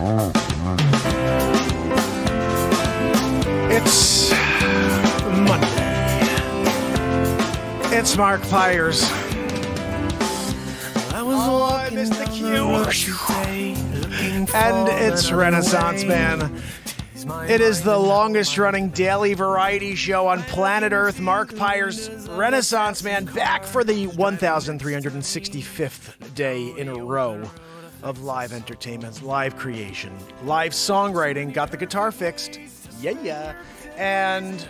It's Monday. It's Mark Pires. I missed the cue. And it's Renaissance Man. It is the longest running daily variety show on planet Earth. Mark Pires Renaissance Man back for the 1,365th day in a row of live entertainment, live creation, live songwriting. Got the guitar fixed. Yeah. And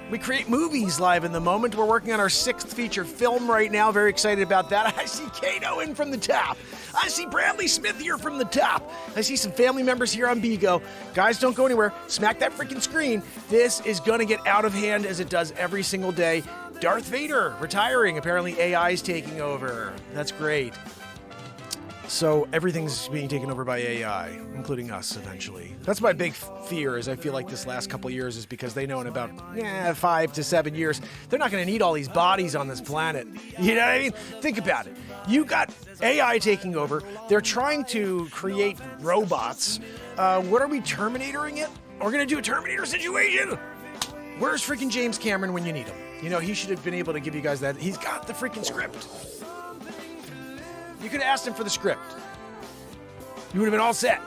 we create movies live in the moment. We're working on our 6th feature film right now. Very excited about that. I see Kato in from the top. I see Bradley Smith here from the top. I see some family members here on Bigo. Guys, don't go anywhere. Smack that freaking screen. This is going to get out of hand as it does every single day. Darth Vader retiring. Apparently AI is taking over. That's great. So everything's being taken over by AI, including us eventually. That's my big fear, is I feel like this last couple of years is because they know in about 5 to 7 years, they're not going to need all these bodies on this planet. You know what I mean? Think about it. You got AI taking over. They're trying to create robots. What are we Terminatoring it? We're going to do a Terminator situation? Where's freaking James Cameron when you need him? You know, he should have been able to give you guys that. He's got the freaking script. You could have asked him for the script. You would have been all set.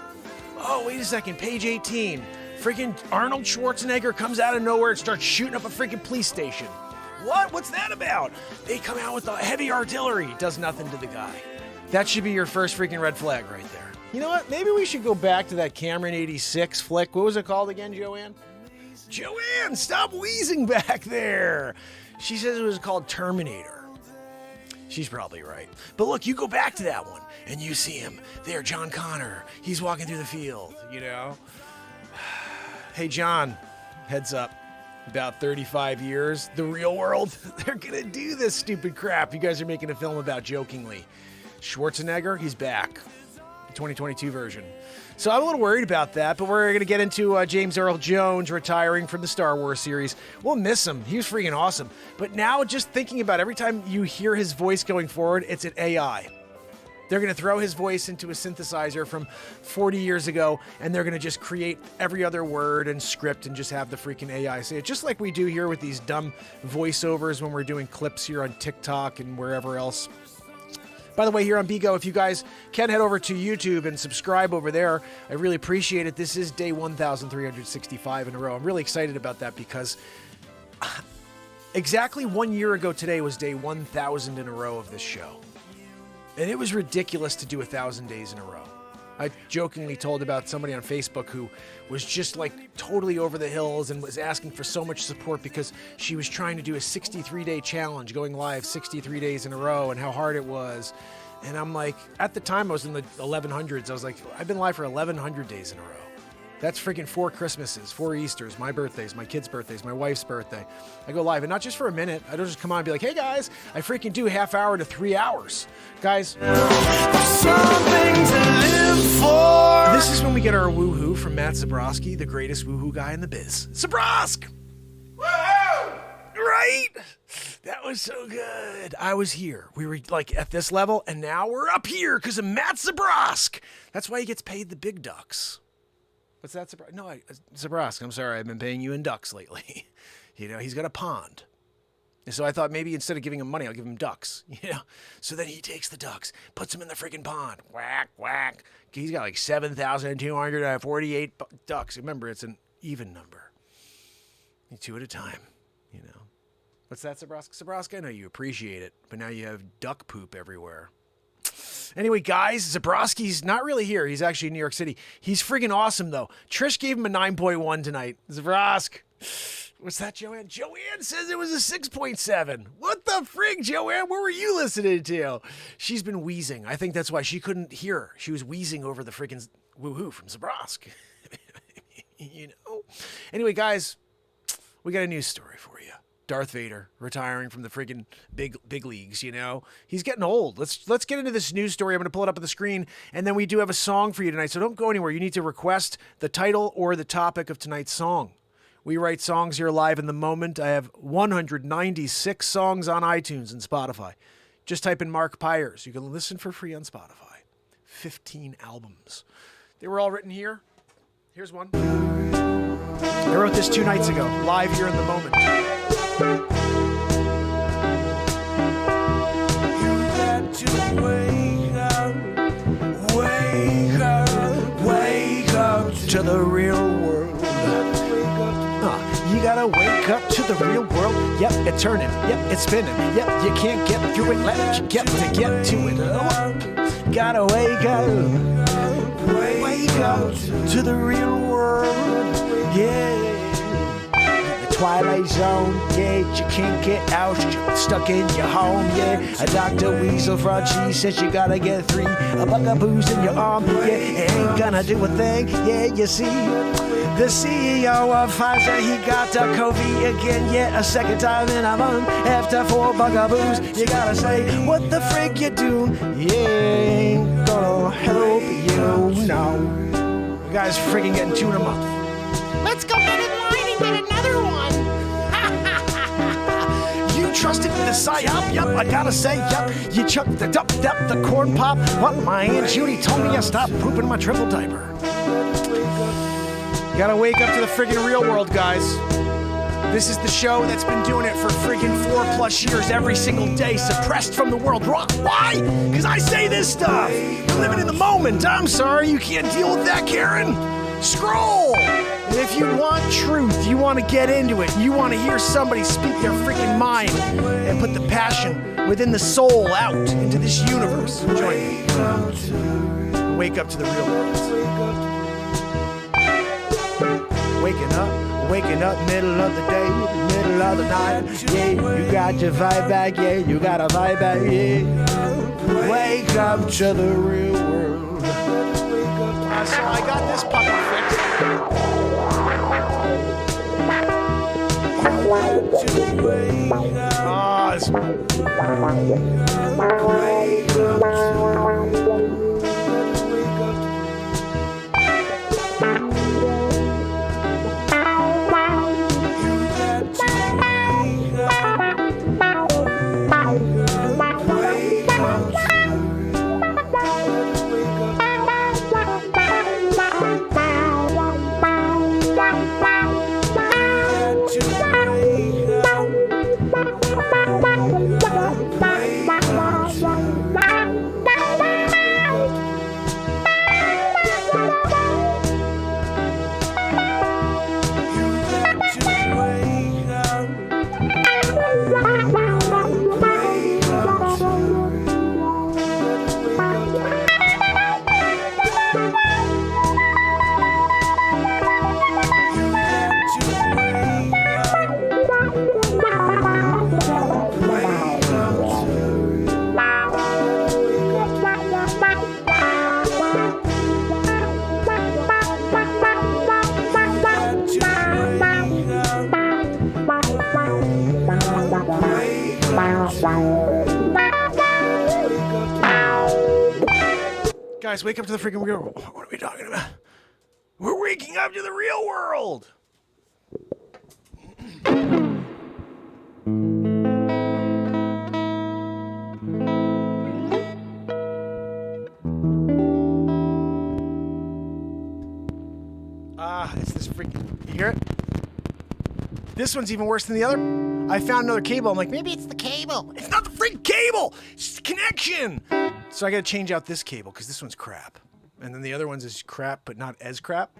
Oh, wait a second. Page 18. Freaking Arnold Schwarzenegger comes out of nowhere and starts shooting up a freaking police station. What? What's that about? They come out with the heavy artillery. Does nothing to the guy. That should be your first freaking red flag right there. You know what? Maybe we should go back to that Cameron 86 flick. What was it called again, Joanne? Joanne, stop wheezing back there. She says it was called Terminator. She's probably right. But look, you go back to that one, and you see him there, John Connor. He's walking through the field, you know? Hey, John, heads up. About 35 years, the real world, they're going to do this stupid crap you guys are making a film about jokingly. Schwarzenegger, he's back. The 2022 version. So I'm a little worried about that, but we're going to get into James Earl Jones retiring from the Star Wars series. We'll miss him. He was freaking awesome. But now just thinking about every time you hear his voice going forward, it's an AI. They're going to throw his voice into a synthesizer from 40 years ago, and they're going to just create every other word and script and just have the freaking AI say it. Just like we do here with these dumb voiceovers when we're doing clips here on TikTok and wherever else. By the way, here on Bigo, if you guys can head over to YouTube and subscribe over there, I really appreciate it. This is day 1,365 in a row. I'm really excited about that because exactly 1 year ago today was day 1,000 in a row of this show. And it was ridiculous to do 1,000 days in a row. I jokingly told about somebody on Facebook who was just like totally over the hills and was asking for so much support because she was trying to do a 63-day challenge, going live 63 days in a row, and how hard it was. And I'm like, at the time I was in the 1100s. I was like, I've been live for 1,100 days in a row. That's freaking 4 Christmases, 4 Easters, my birthdays, my kids' birthdays, my wife's birthday. I go live, and not just for a minute. I don't just come on and be like, hey guys, I freaking do half hour to 3 hours. Guys, something to live for. This is when we get our woohoo from Matt Zabrowski, the greatest woohoo guy in the biz. Zabrosk! Woohoo! Right? That was so good. I was here. We were like at this level, and now we're up here because of Matt Zabrosk. That's why he gets paid the big ducks. What's that? No, Zabrosk, I'm sorry. I've been paying you in ducks lately. You know, he's got a pond. And so I thought maybe instead of giving him money, I'll give him ducks. You know? So then he takes the ducks, puts them in the freaking pond. Whack, whack. He's got like 7,248 ducks. Remember, it's an even number. 2 at a time, you know. What's that, Zabrosk? Zabrosk, I know you appreciate it, but now you have duck poop everywhere. Anyway, guys, Zabroski's not really here. He's actually in New York City. He's friggin' awesome, though. Trish gave him a 9.1 tonight. Zabrosk. What's that, Joanne? Joanne says it was a 6.7. What the frig, Joanne? What were you listening to? She's been wheezing. I think that's why she couldn't hear. She was wheezing over the friggin' woohoo from Zabrosk. You know? Anyway, guys, we got a news story for you. Darth Vader retiring from the friggin' big leagues, you know? He's getting old. Let's get into this news story. I'm going to pull it up on the screen, and then we do have a song for you tonight, so don't go anywhere. You need to request the title or the topic of tonight's song. We write songs here live in the moment. I have 196 songs on iTunes and Spotify. Just type in Mark Pires. You can listen for free on Spotify. 15 albums. They were all written here. Here's one. I wrote this 2 nights ago, live here in the moment. You got to wake up to the real world. You gotta wake up to the real world. Yep, it's turning. Yep, it's spinning. Yep, you can't get through it. Let you get to it. Gotta wake up to the real world. Yeah. The twilight zone. Yeah, you can't get out. You're stuck in your home. Yeah, a Dr. Weasel Froggy says you gotta get 3 bugaboos in your arm. Yeah, ain't gonna do a thing. Yeah, you see. The CEO of Pfizer, he got the COVID again, yet a second time in a month. After 4 bugaboos, you gotta say, what the frig you do? Yeah, ain't gonna help you, no. You guys friggin' getting 2 in a month. Let's go get in line and get another one. You trusted the psyop? Yep, I gotta say, yep. You chucked the the corn pop. What, my Aunt Judy told me I stopped pooping my triple diaper. You gotta wake up to the friggin' real world, guys. This is the show that's been doing it for friggin' 4+ years every single day, suppressed from the world. Why? Because I say this stuff. You're living in the moment. I'm sorry, you can't deal with that, Karen. Scroll! And if you want truth, you want to get into it, you want to hear somebody speak their freaking mind and put the passion within the soul out into this universe, join me. Wake up to the real world. Waking up, middle of the day, middle of the night. Yeah, you got your vibe back, yeah, you got a vibe back, yeah. Wake up to the real world. So I got this puppy fixed. Guys, wake up to the freaking real world. What are we talking about? We're waking up to the real world. It's this freaking... You hear it? This one's even worse than the other. I found another cable. I'm like, maybe it's the cable. It's not the freaking cable. It's the connection. So I got to change out this cable because this one's crap. And then the other one's is crap, but not as crap.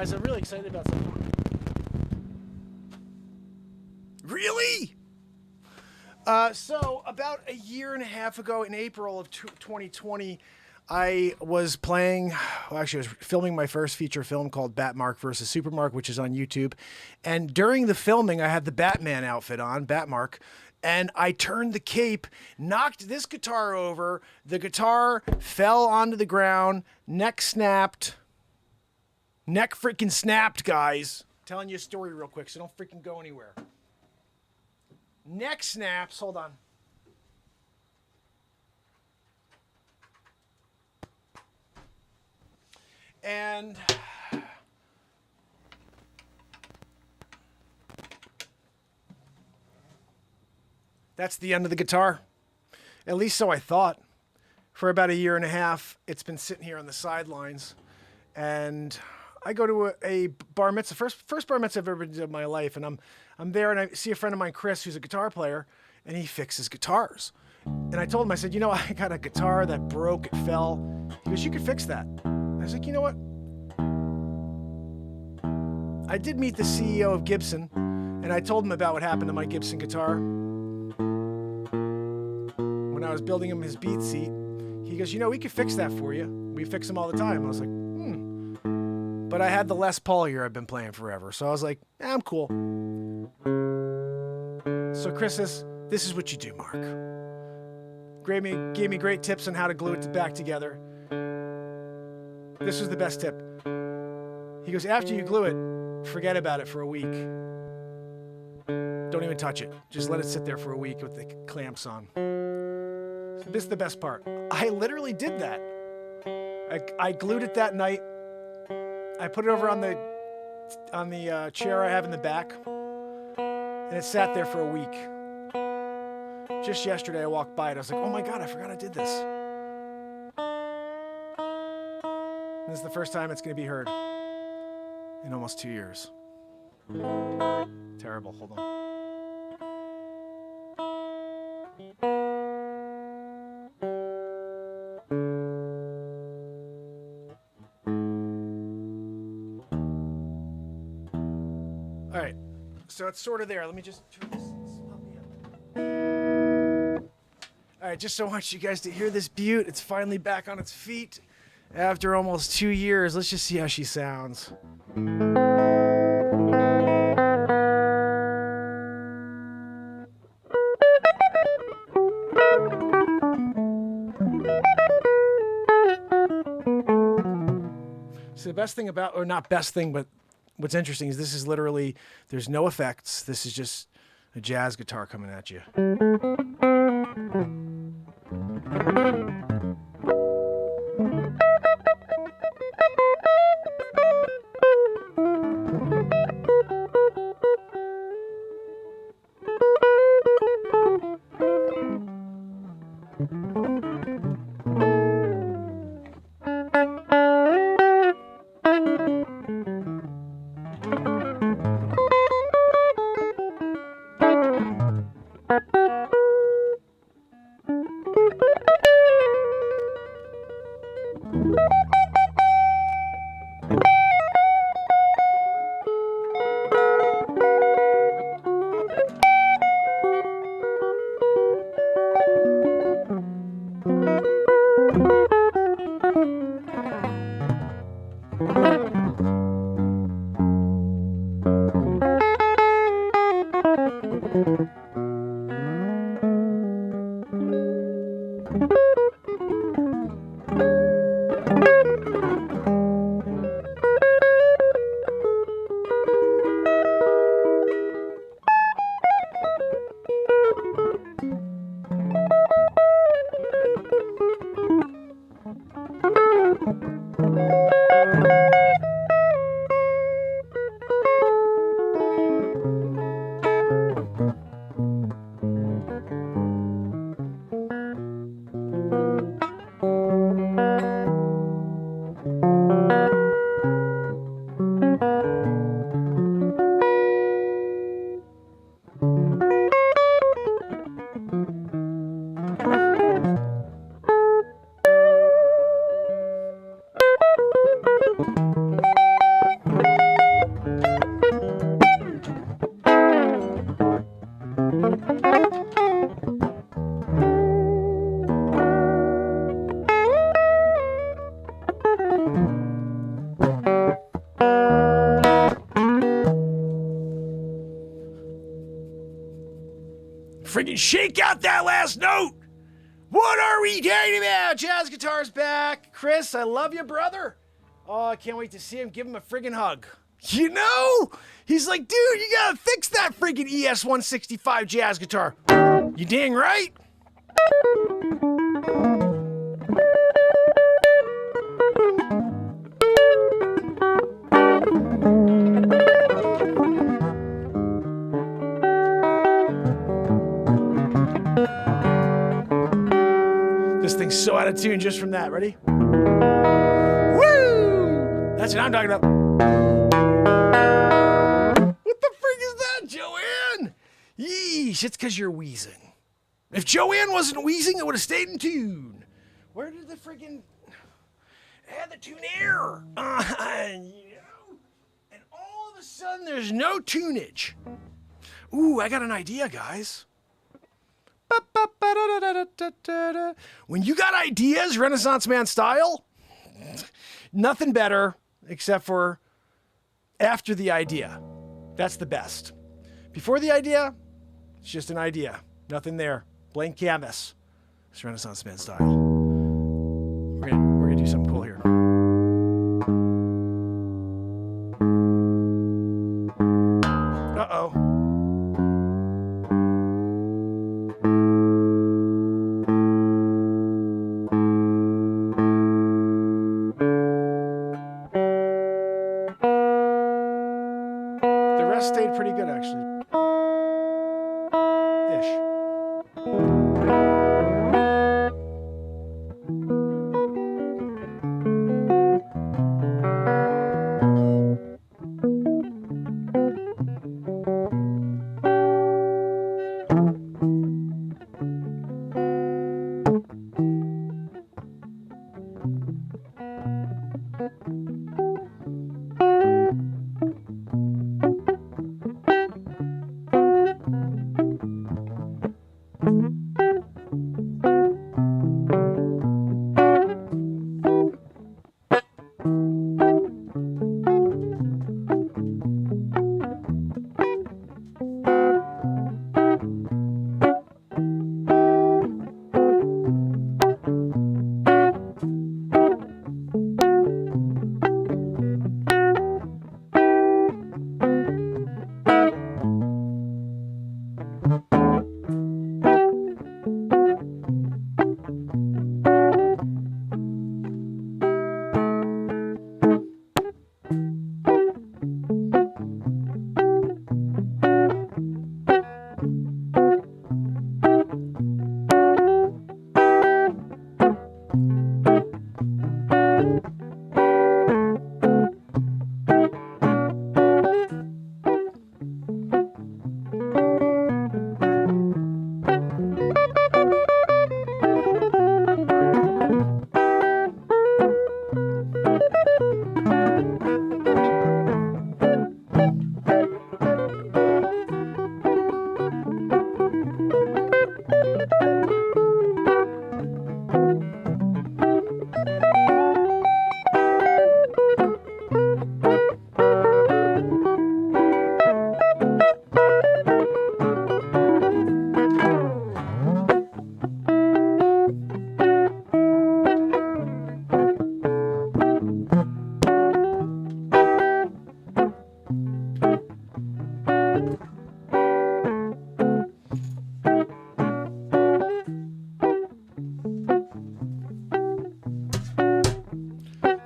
guys, I'm really excited about something. Really? So about a year and a half ago in April of 2020, I was I was filming my first feature film called Batmark versus Supermark, which is on YouTube. And during the filming, I had the Batman outfit on, Batmark, and I turned the cape, knocked this guitar over. The guitar fell onto the ground, neck snapped. Neck freaking snapped, guys. Telling you a story real quick, so don't freaking go anywhere. Neck snaps. Hold on. And that's the end of the guitar. At least so I thought. For about a year and a half, it's been sitting here on the sidelines. And I go to a bar mitzvah, first bar mitzvah I've ever been to in my life, and I'm there and I see a friend of mine, Chris, who's a guitar player, and he fixes guitars. And I told him, I said, you know, I got a guitar that broke, it fell. He goes, you could fix that. I was like, you know what? I did meet the CEO of Gibson, and I told him about what happened to my Gibson guitar. When I was building him his beat seat, he goes, you know, we could fix that for you. We fix them all the time. I was like, But I had the Les Paul here I've been playing forever. So I was like, I'm cool. So Chris says, this is what you do, Mark. Gave me great tips on how to glue it back together. This was the best tip. He goes, after you glue it, forget about it for a week. Don't even touch it. Just let it sit there for a week with the clamps on. So this is the best part. I literally did that. I glued it that night. I put it over on the chair I have in the back, and it sat there for a week. Just yesterday, I walked by it. I was like, oh my God, I forgot I did this. And this is the first time it's going to be heard in almost 2 years. Terrible. Hold on. All right. So it's sort of there. Let me just turn this. All right, just so I want you guys to hear this beaut. It's finally back on its feet after almost 2 years. Let's just see how she sounds. So the best thing about, or not best thing, but what's interesting is this is literally, there's no effects. This is just a jazz guitar coming at you. Friggin' shake out that last note. What are we talking about? Jazz guitar's back. Chris, I love you, brother. Oh, I can't wait to see him. Give him a friggin' hug. You know? He's like, dude, you gotta fix that friggin' ES-165 jazz guitar. You dang right. This thing's so out of tune just from that. Ready? Woo! That's what I'm talking about. What the frig is that, Joanne? Yeesh, it's because you're wheezing. If Joanne wasn't wheezing, it would have stayed in tune. Where did the friggin'... I had the tune error. And all of a sudden, there's no tunage. Ooh, I got an idea, guys. When you got ideas, Renaissance Man style, nothing better except for after the idea. That's the best. Before the idea, it's just an idea. Nothing there. Blank canvas. It's Renaissance Man style. We're gonna do something cool here. Uh-oh. Stayed pretty good, actually. Ish.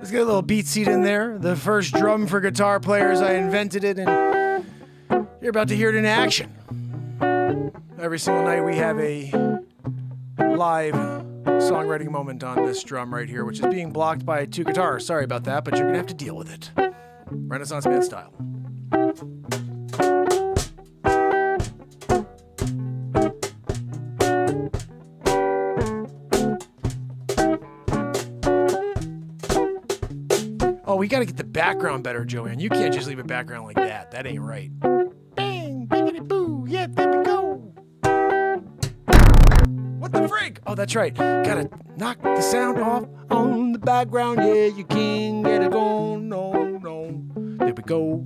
Let's get a little beat seat in there. The first drum for guitar players. I invented it, and you're about to hear it in action. Every single night we have a live songwriting moment on this drum right here, which is being blocked by two guitars. Sorry about that, but you're going to have to deal with it. Renaissance Man style. Oh, we got to get the background better, Joanne. You can't just leave a background like that. That ain't right. Bang, biggity boo, yeah, there we go. What the frig? Oh, that's right. Gotta knock the sound off on the background. Yeah, you can't get it going. No, no. There we go.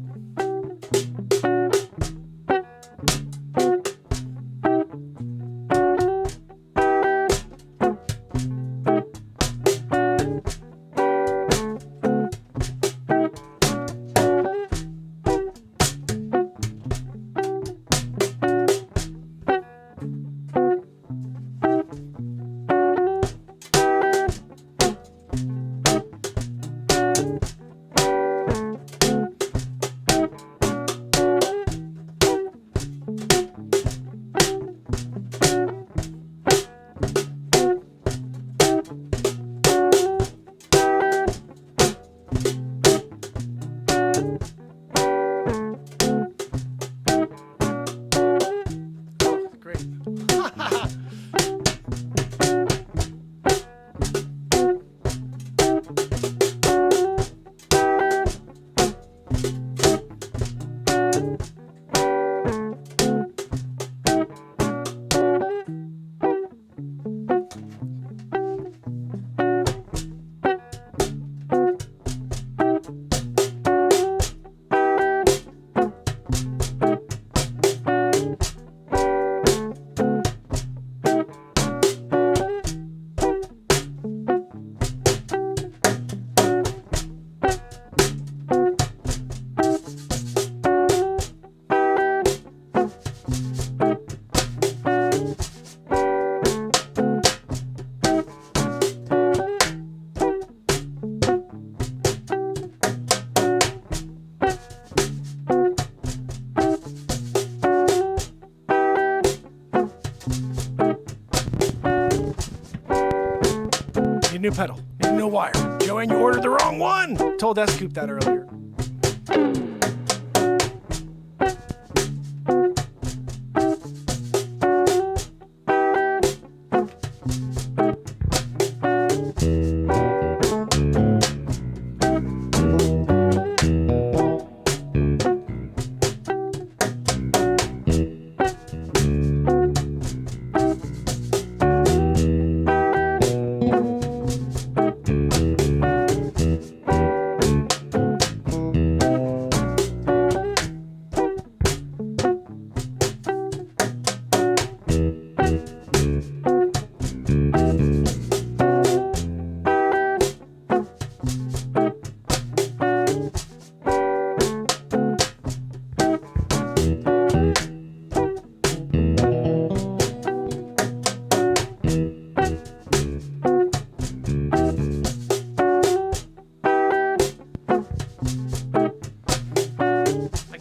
new pedal. Need a new wire. Joanne, you ordered the wrong one. Told S-Coop that earlier.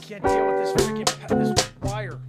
Can't deal with this freaking this wire.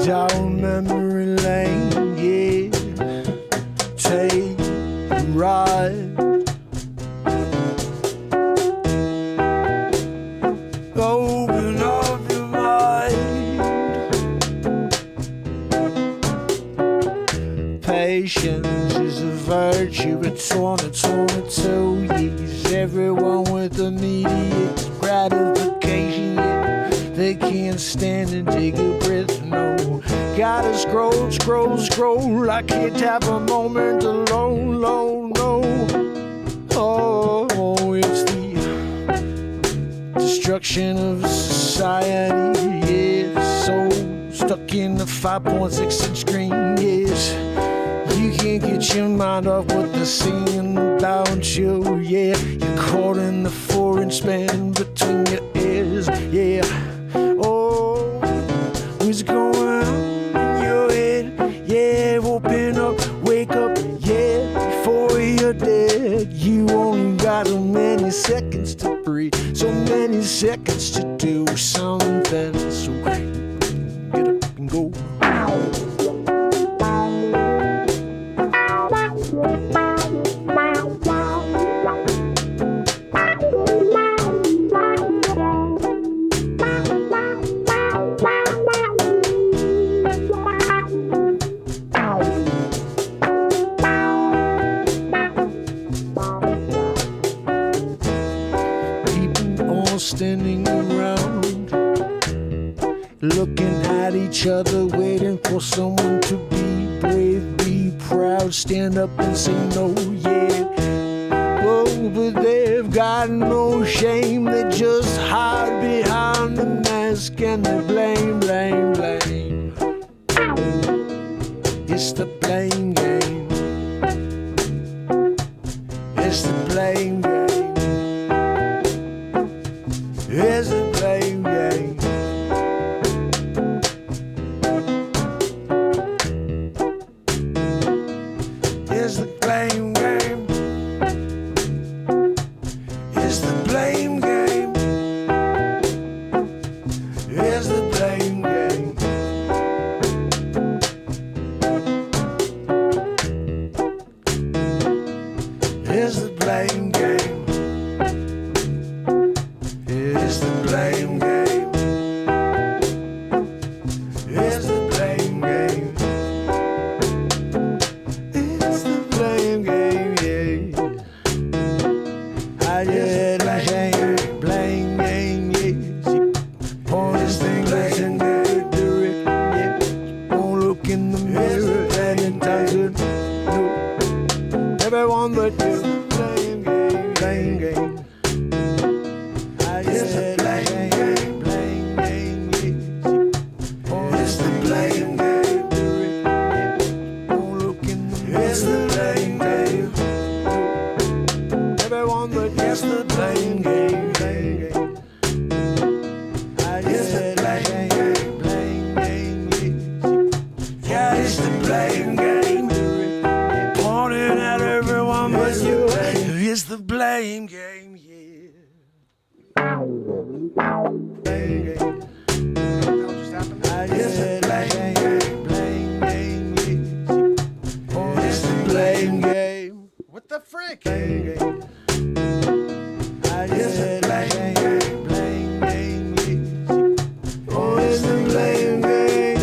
down memory lane, yeah. Take a ride. Open up your mind. Patience is a virtue. It's 2022 years. Everyone with immediate gratification, yeah. They can't stand and take a breath, no. Gotta scroll. I can't have a moment alone, no. Oh, it's the destruction of society, yeah. stuck in the 5.6-inch screen. Yes, you can't get your mind off what they're saying about you. Yeah, you're caught in the 4-inch span between your ears. Yeah, oh, what's going on in your head? Yeah, open up, wake up, yeah, before you're dead. You only got so many seconds to breathe, so many seconds to do something. So get up and go. Standing around, looking at each other, waiting for someone to be brave, be proud, stand up and say no, yeah. Oh, but they've got no shame, they just hide behind the mask and they blame, blame, blame. It's the blame game. It's the blame game. It's the blame game. It's the blame game. It's the blame game. It's the blame game. It's the blame game. It's the blame game. It's the blame game. It's the blame game, yeah. I just blame, blame game, yeah. Honest things and do it, yeah. Won't look in the mirror and it doesn't. No. Everyone but you. Blame game, blame game. It's the blame game, blame game, yeah. It's the blame game, do it, yeah. Won't look in the mirror. It's the blame game. Everyone but it's the blame game, blame game. It's the blame game, blame game, yeah. Yeah, it's the blame game, do it, yeah. Pointing at everyone but you. It's the blame game, yeah. Blame game. What just happened? It's the blame game, blame game, yeah. It's the blame game. What the frick? Blame game. It's the blame game, blame game, yeah. Oh, it's the blame game.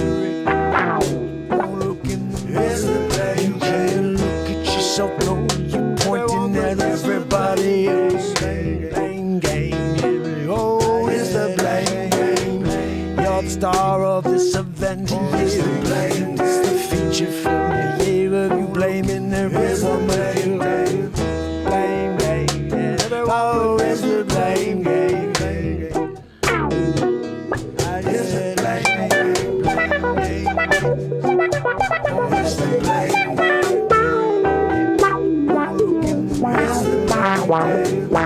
Don't look in the mirror. It's the blame game. You can't look at yourself, no. You're pointing at everybody else. Blame game, yeah. Oh, it's the blame game. You're the star of this event. It's the blame. It's the feature film. Yeah, you blaming everyone but you. Blame game, yeah. Oh, it's the blame game. It's the blame game, blame game. Oh, it's the blame game. It's the blame game.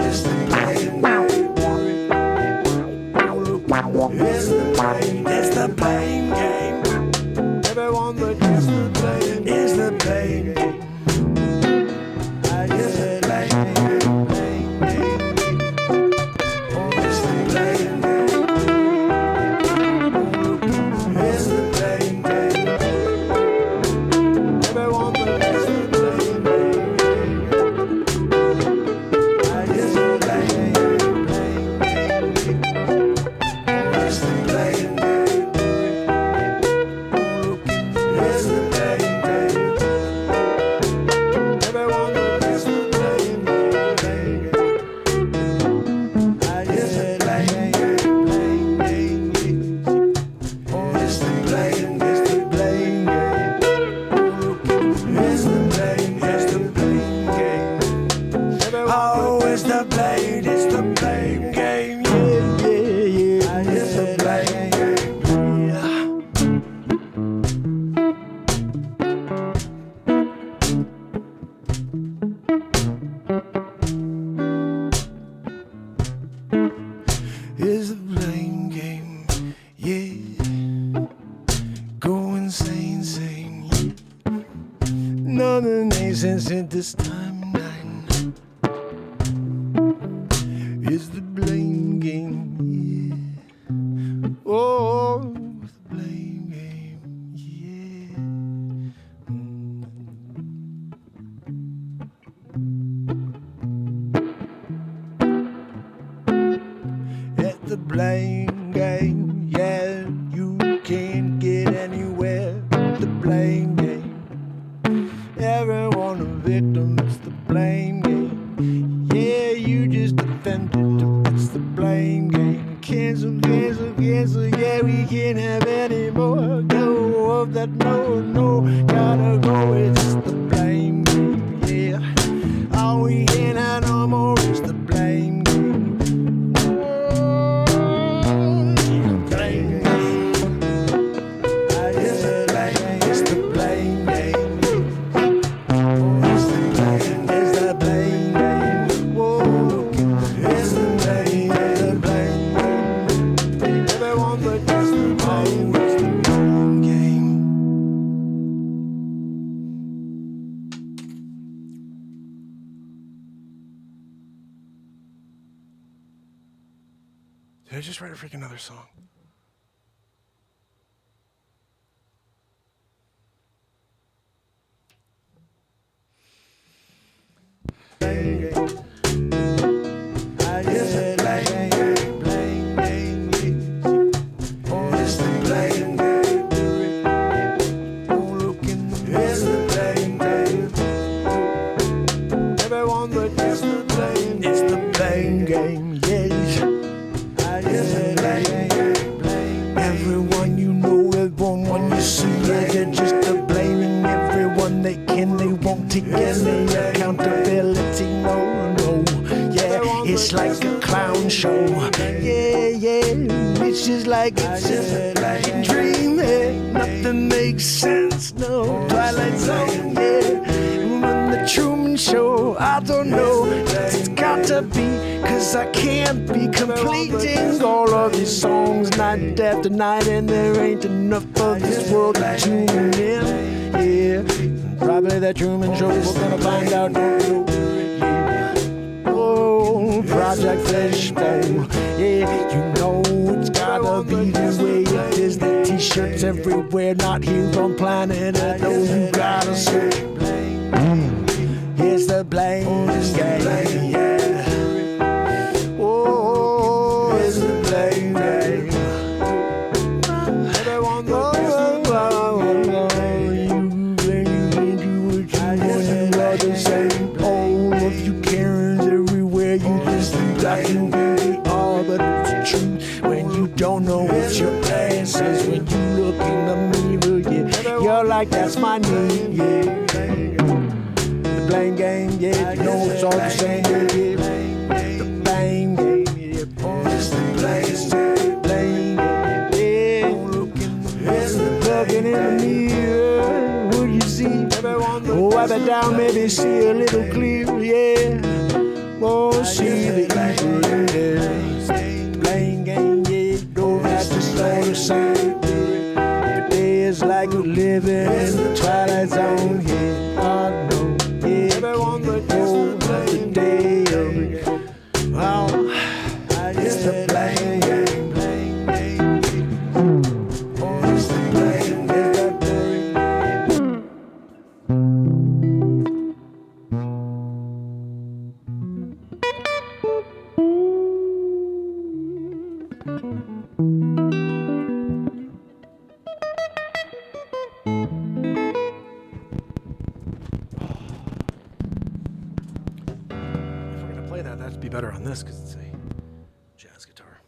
It's the blame game. make sense at this time. It's the blame game, yeah. Oh, it's the blame game, yeah. At the blame game, yeah. You can't get anywhere. The blame game. Everyone a victim, it's the blame game. Yeah, you just offended, it's the blame game. Cancel, cancel, cancel, yeah, we can't have any more. Go of that, no, no, gotta go, it's the blame game, yeah. All we can't have no more is the blame game. Oh, the blame game. I just said blame, it's the blame game. It's the blame, it's the blame game. Whoa, it's the blame, it's the blame game. Everyone but just the blame, it's the blame game. Did I just write a freaking another song? I just said blame game, blame game. Oh, it's the blame game. Oh, look in the mirror, it's the blame game. Everyone but just the blame. It's the blame game, yes. I just said blame game. Everyone you know, everyone you see, yeah, they're just to blaming everyone they can. They won't take any accountability, no, no. Yeah, it's like a clown show. Yeah, yeah, it's just like it's a dream. Yeah, nothing makes sense, no. Twilight Zone, yeah. When the Truman Show, I don't know. It's got to be, cause I can't be completing all of these songs night after night, and there ain't enough of this world to tune in. Yeah, probably that Truman Show, we're gonna find out, don't you? Yeah. Oh, Project Fishbowl, yeah, you know it's gotta be the way it is. The t-shirts everywhere, not here on planet Earth. No, you gotta say, it's the blame game, yeah. Oh, it's the blame game. Everyone, you can do what you want, you are the same. All of you Karens everywhere, you just think I can be all, but it's the truth. When you don't know what your ass is, when you look in the mirror, yeah, you're like, that's my knee, yeah. The blame game, yeah, you know it's all the same, yeah. The blame game, yeah. It's the blame, yeah. Looking in the mirror, what do you see? Oh, wipe it down, maybe see a little clearer, yeah. Oh, see the evil in there. The blame game, yeah, don't have to stay the same. Every day is like we're living in the Twilight Zone, yeah. I know. Everyone but know the day of it. Well, it's the blame game. Oh, it's the blame, it's the blame. If we're gonna play that, that'd be better on this because it's a jazz guitar.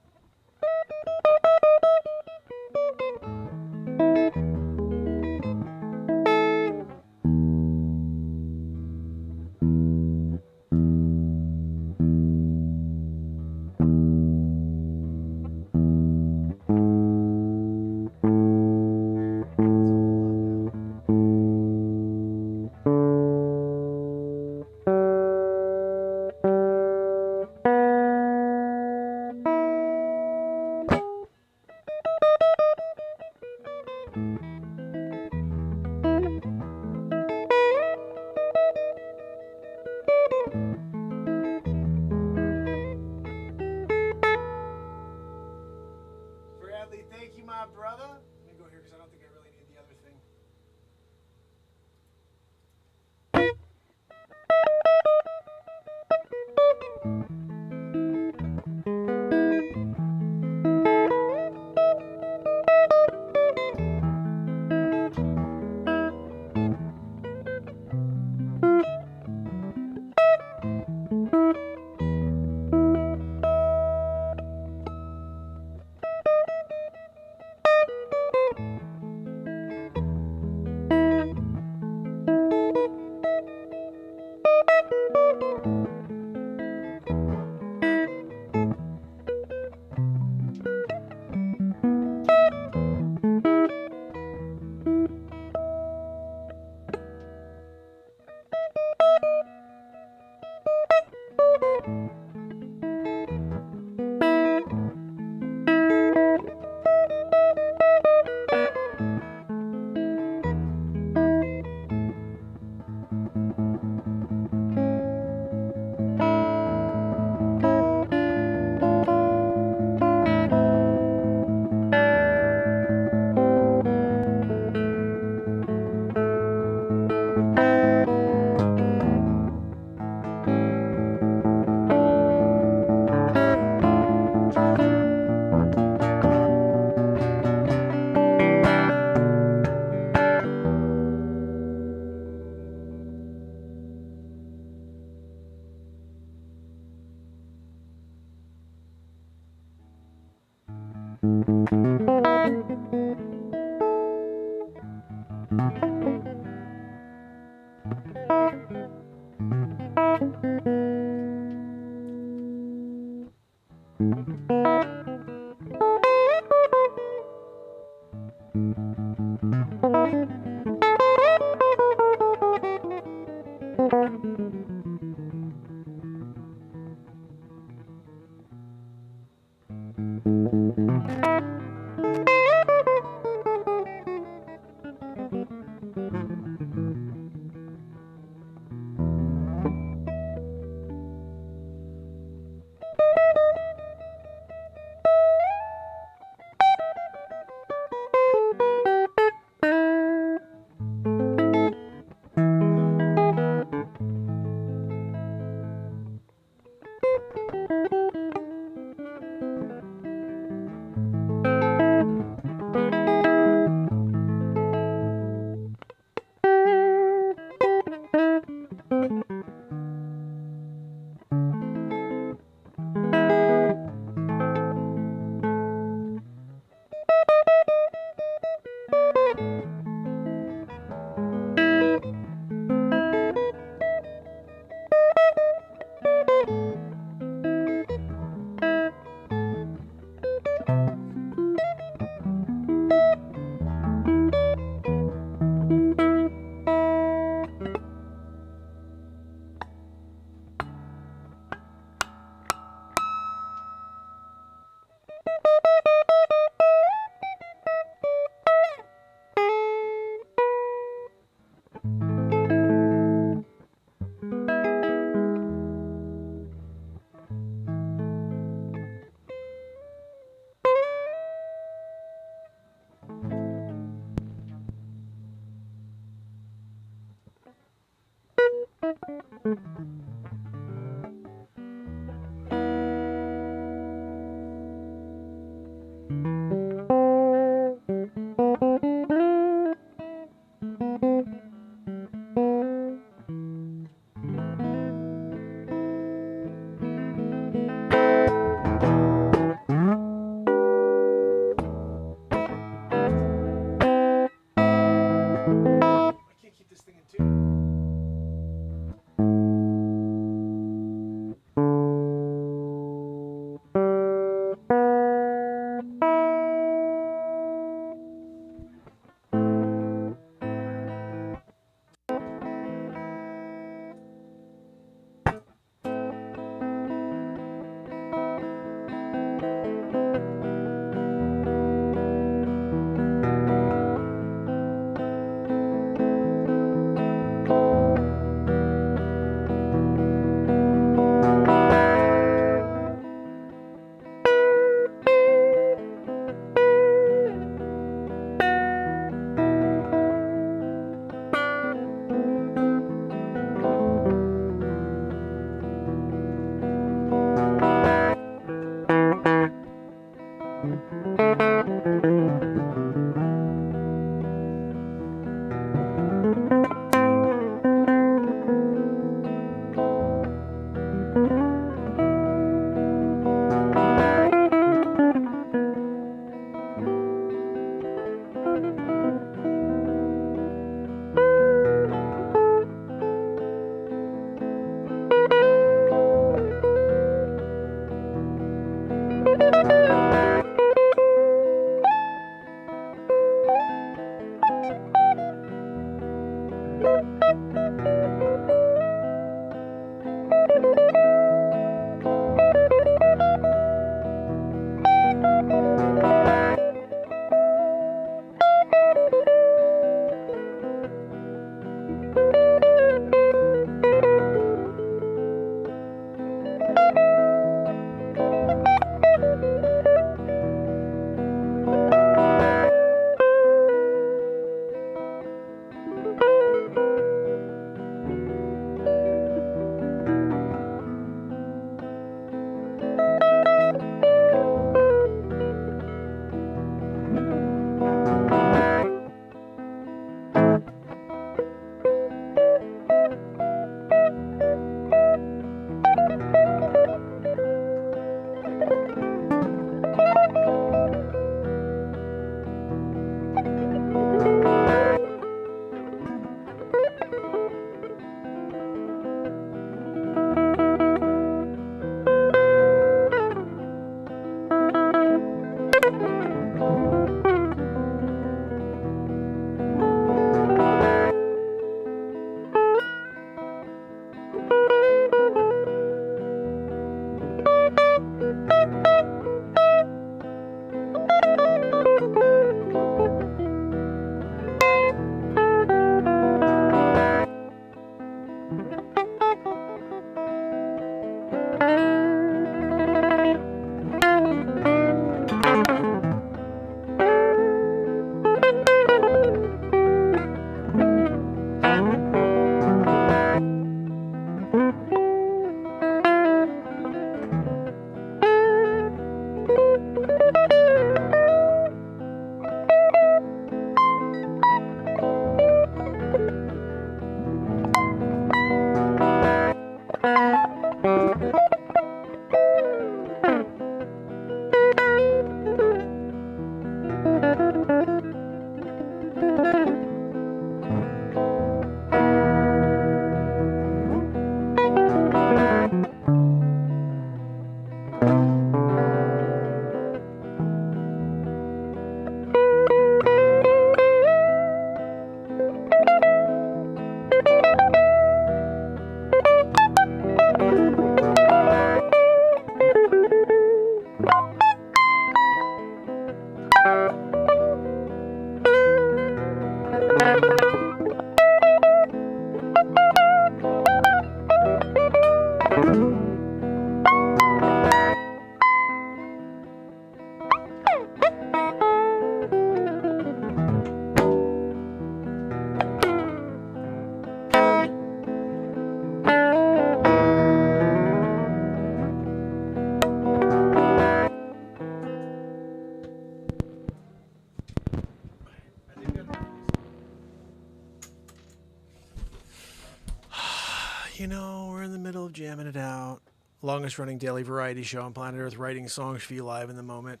love jamming it out. Longest running daily variety show on planet Earth, writing songs for you live in the moment.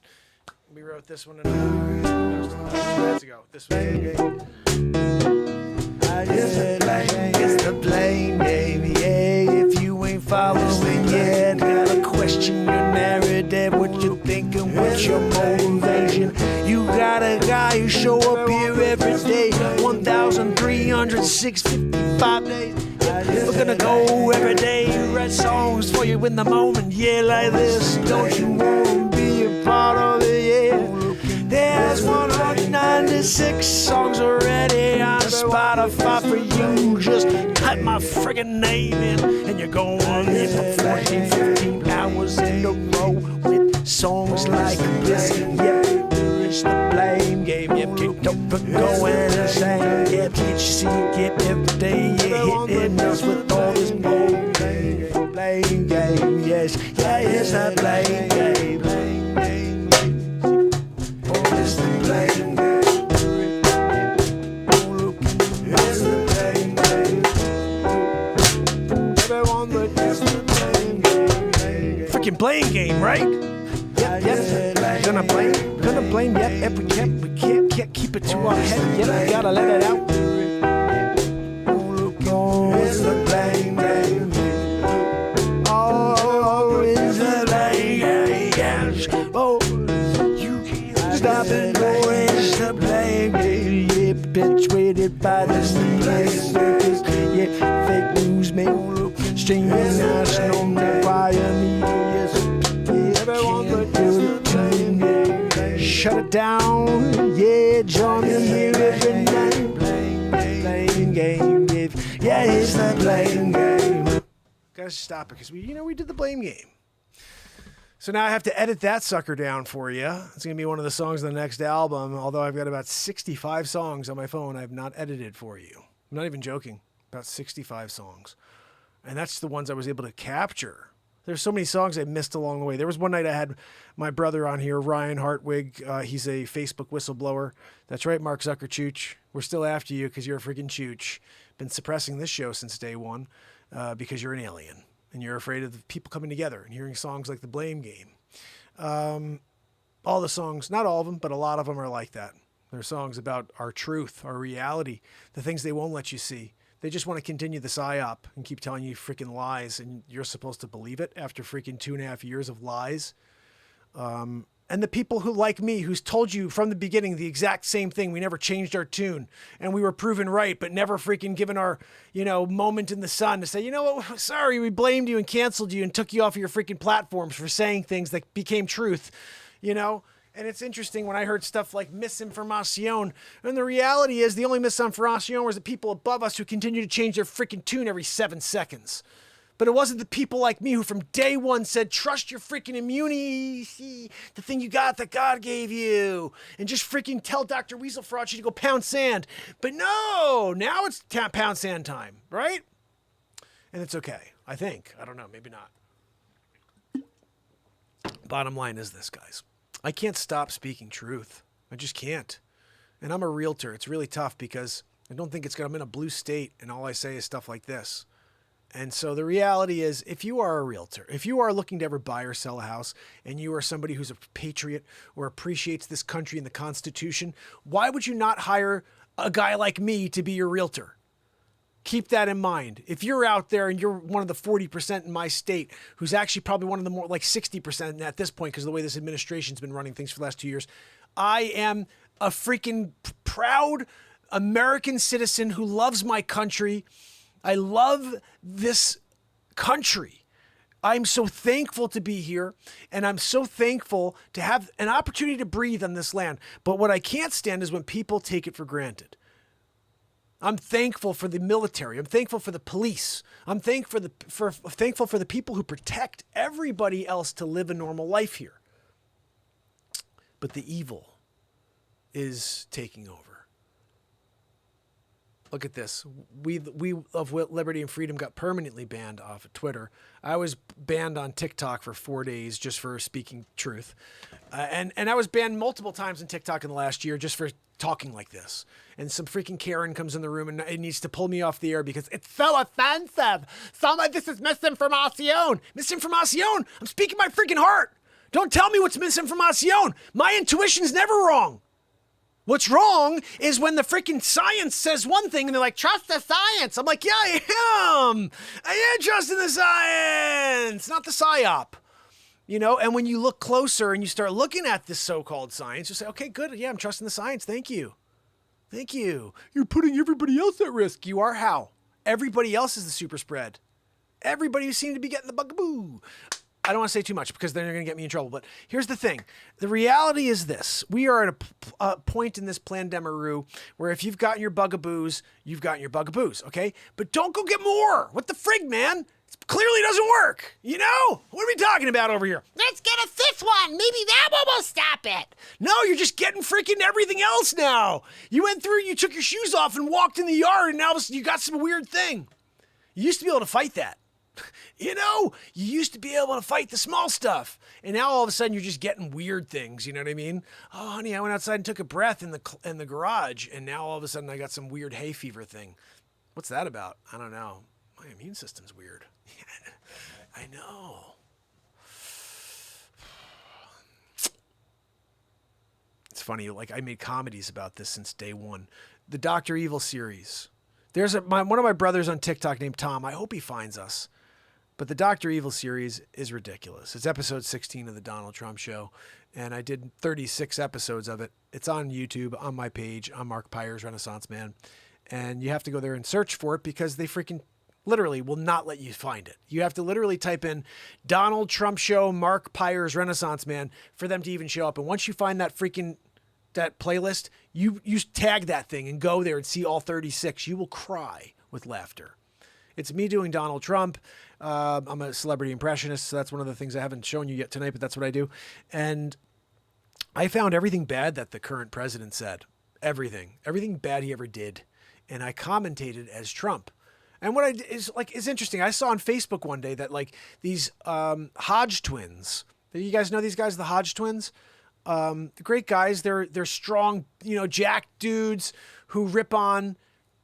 We wrote this one 2 minutes ago. This one. It's the blame game, yeah. If you ain't following yet, gotta question your narrative, what you thinking, what's your motivation. You got a guy who show up here every day, 1,365 days. We're gonna go every day, write songs for you in the moment, yeah, like this. Don't you wanna be a part of it, yeah? There's 196 songs already on Spotify for you. Just type my friggin' name in, and you're going in for 14, 15 hours in a row with songs like this. Yep, it's the blame game. Yep, keep up going insane. Yep, can't you see? Yep, every day you're hitting us with all this blame game. Yes, yeah, it's the blame game. Freaking blame game, right? Yep. Gonna blame. Yep. If we can't keep it to our head. Yep. We gotta let it out. Oh, it's the blame game. Oh, it's the blame game. Oh, you can't stop it. Oh, it's the blame game. Yeah, perpetuated by the media circus. Yeah, fake news, man. Streaming national via media. Shut it down, yeah, join me here every night. Blame game, yeah, it's the blame game. Gotta stop it, because we did the blame game. So now I have to edit that sucker down for you. It's gonna be one of the songs on the next album, although I've got about 65 songs on my phone I've not edited for you. I'm not even joking, about 65 songs. And that's the ones I was able to capture. There's so many songs I missed along the way. There was one night I had my brother on here, Ryan Hartwig. He's a Facebook whistleblower. That's right, Mark Zuckerchooch. We're still after you because you're a freaking chooch. Been suppressing this show since day one because you're an alien and you're afraid of the people coming together and hearing songs like The Blame Game. All the songs, not all of them, but a lot of them are like that. They're songs about our truth, our reality, the things they won't let you see. They just want to continue the psyop and keep telling you freaking lies, and you're supposed to believe it after freaking 2.5 years of lies. And the people who, like me, who's told you from the beginning the exact same thing. We never changed our tune, and we were proven right, but never freaking given our, moment in the sun to say, you know what, sorry, we blamed you and canceled you and took you off of your freaking platforms for saying things that became truth, And it's interesting when I heard stuff like misinformation, and the reality is the only misinformation was the people above us who continue to change their freaking tune every 7 seconds. But it wasn't the people like me who from day one said, trust your freaking immunity, the thing you got that God gave you, and just freaking tell Dr. Weasel Frauchi to go pound sand. But no, now it's pound sand time, right? And it's okay, I think. I don't know, maybe not. Bottom line is this, guys. I can't stop speaking truth. I just can't. And I'm a realtor. It's really tough because I don't think I'm in a blue state and all I say is stuff like this. And so the reality is, if you are a realtor, if you are looking to ever buy or sell a house and you are somebody who's a patriot or appreciates this country and the Constitution, why would you not hire a guy like me to be your realtor? Keep that in mind. If you're out there and you're one of the 40% in my state, who's actually probably one of the more like 60% at this point because of the way this administration's been running things for the last 2 years, I am a freaking proud American citizen who loves my country. I love this country. I'm so thankful to be here, and I'm so thankful to have an opportunity to breathe on this land. But what I can't stand is when people take it for granted. I'm thankful for the military. I'm thankful for the police. I'm thankful for the people who protect everybody else to live a normal life here. But the evil is taking over. Look at this. We of Liberty and Freedom got permanently banned off of Twitter. I was banned on TikTok for 4 days just for speaking truth. And I was banned multiple times on TikTok in the last year just for talking like this. And some freaking Karen comes in the room and it needs to pull me off the air because it's so offensive. This is misinformation. Misinformation? I'm speaking my freaking heart. Don't tell me what's misinformation. My intuition's never wrong. What's wrong is when the freaking science says one thing and they're like, trust the science. I'm like, yeah, I am. I am trusting the science, not the psyop. You know, and when you look closer and you start looking at this so-called science, you say, okay, good. Yeah, I'm trusting the science. Thank you. Thank you. You're putting everybody else at risk. You are how? Everybody else is the super spread. Everybody who seems to be getting the bugaboo. I don't want to say too much because then they're going to get me in trouble. But here's the thing. The reality is this. We are at a point in this Plandemiru where if you've gotten your bugaboos, you've gotten your bugaboos, okay? But don't go get more. What the frig, man? It clearly doesn't work. You know? What are we talking about over here? Let's get a fifth one. Maybe that one will stop it. No, you're just getting freaking everything else now. You went through, you took your shoes off and walked in the yard and now you got some weird thing. You used to be able to fight that. You know, you used to be able to fight the small stuff. And now all of a sudden you're just getting weird things. You know what I mean? Oh, honey, I went outside and took a breath in the garage. And now all of a sudden I got some weird hay fever thing. What's that about? I don't know. My immune system's weird. I know. It's funny. Like I made comedies about this since day one. The Dr. Evil series. There's one of my brothers on TikTok named Tom. I hope he finds us. But the Dr. Evil series is ridiculous. It's episode 16 of the Donald Trump Show, and I did 36 episodes of it. It's on YouTube, on my page. I'm Mark Pires Renaissance Man, and you have to go there and search for it because they freaking literally will not let you find it. You have to literally type in Donald Trump Show, Mark Pires Renaissance Man for them to even show up. And once you find that playlist, you tag that thing and go there and see all 36. You will cry with laughter. It's me doing Donald Trump. I'm a celebrity impressionist, so that's one of the things I haven't shown you yet tonight, but that's what I do. And I found everything bad that the current president said. Everything bad he ever did. And I commentated as Trump. And what I did is interesting. I saw on Facebook one day that like these Hodge twins. You guys know these guys, the Hodge twins? The great guys. They're strong, jack dudes who rip on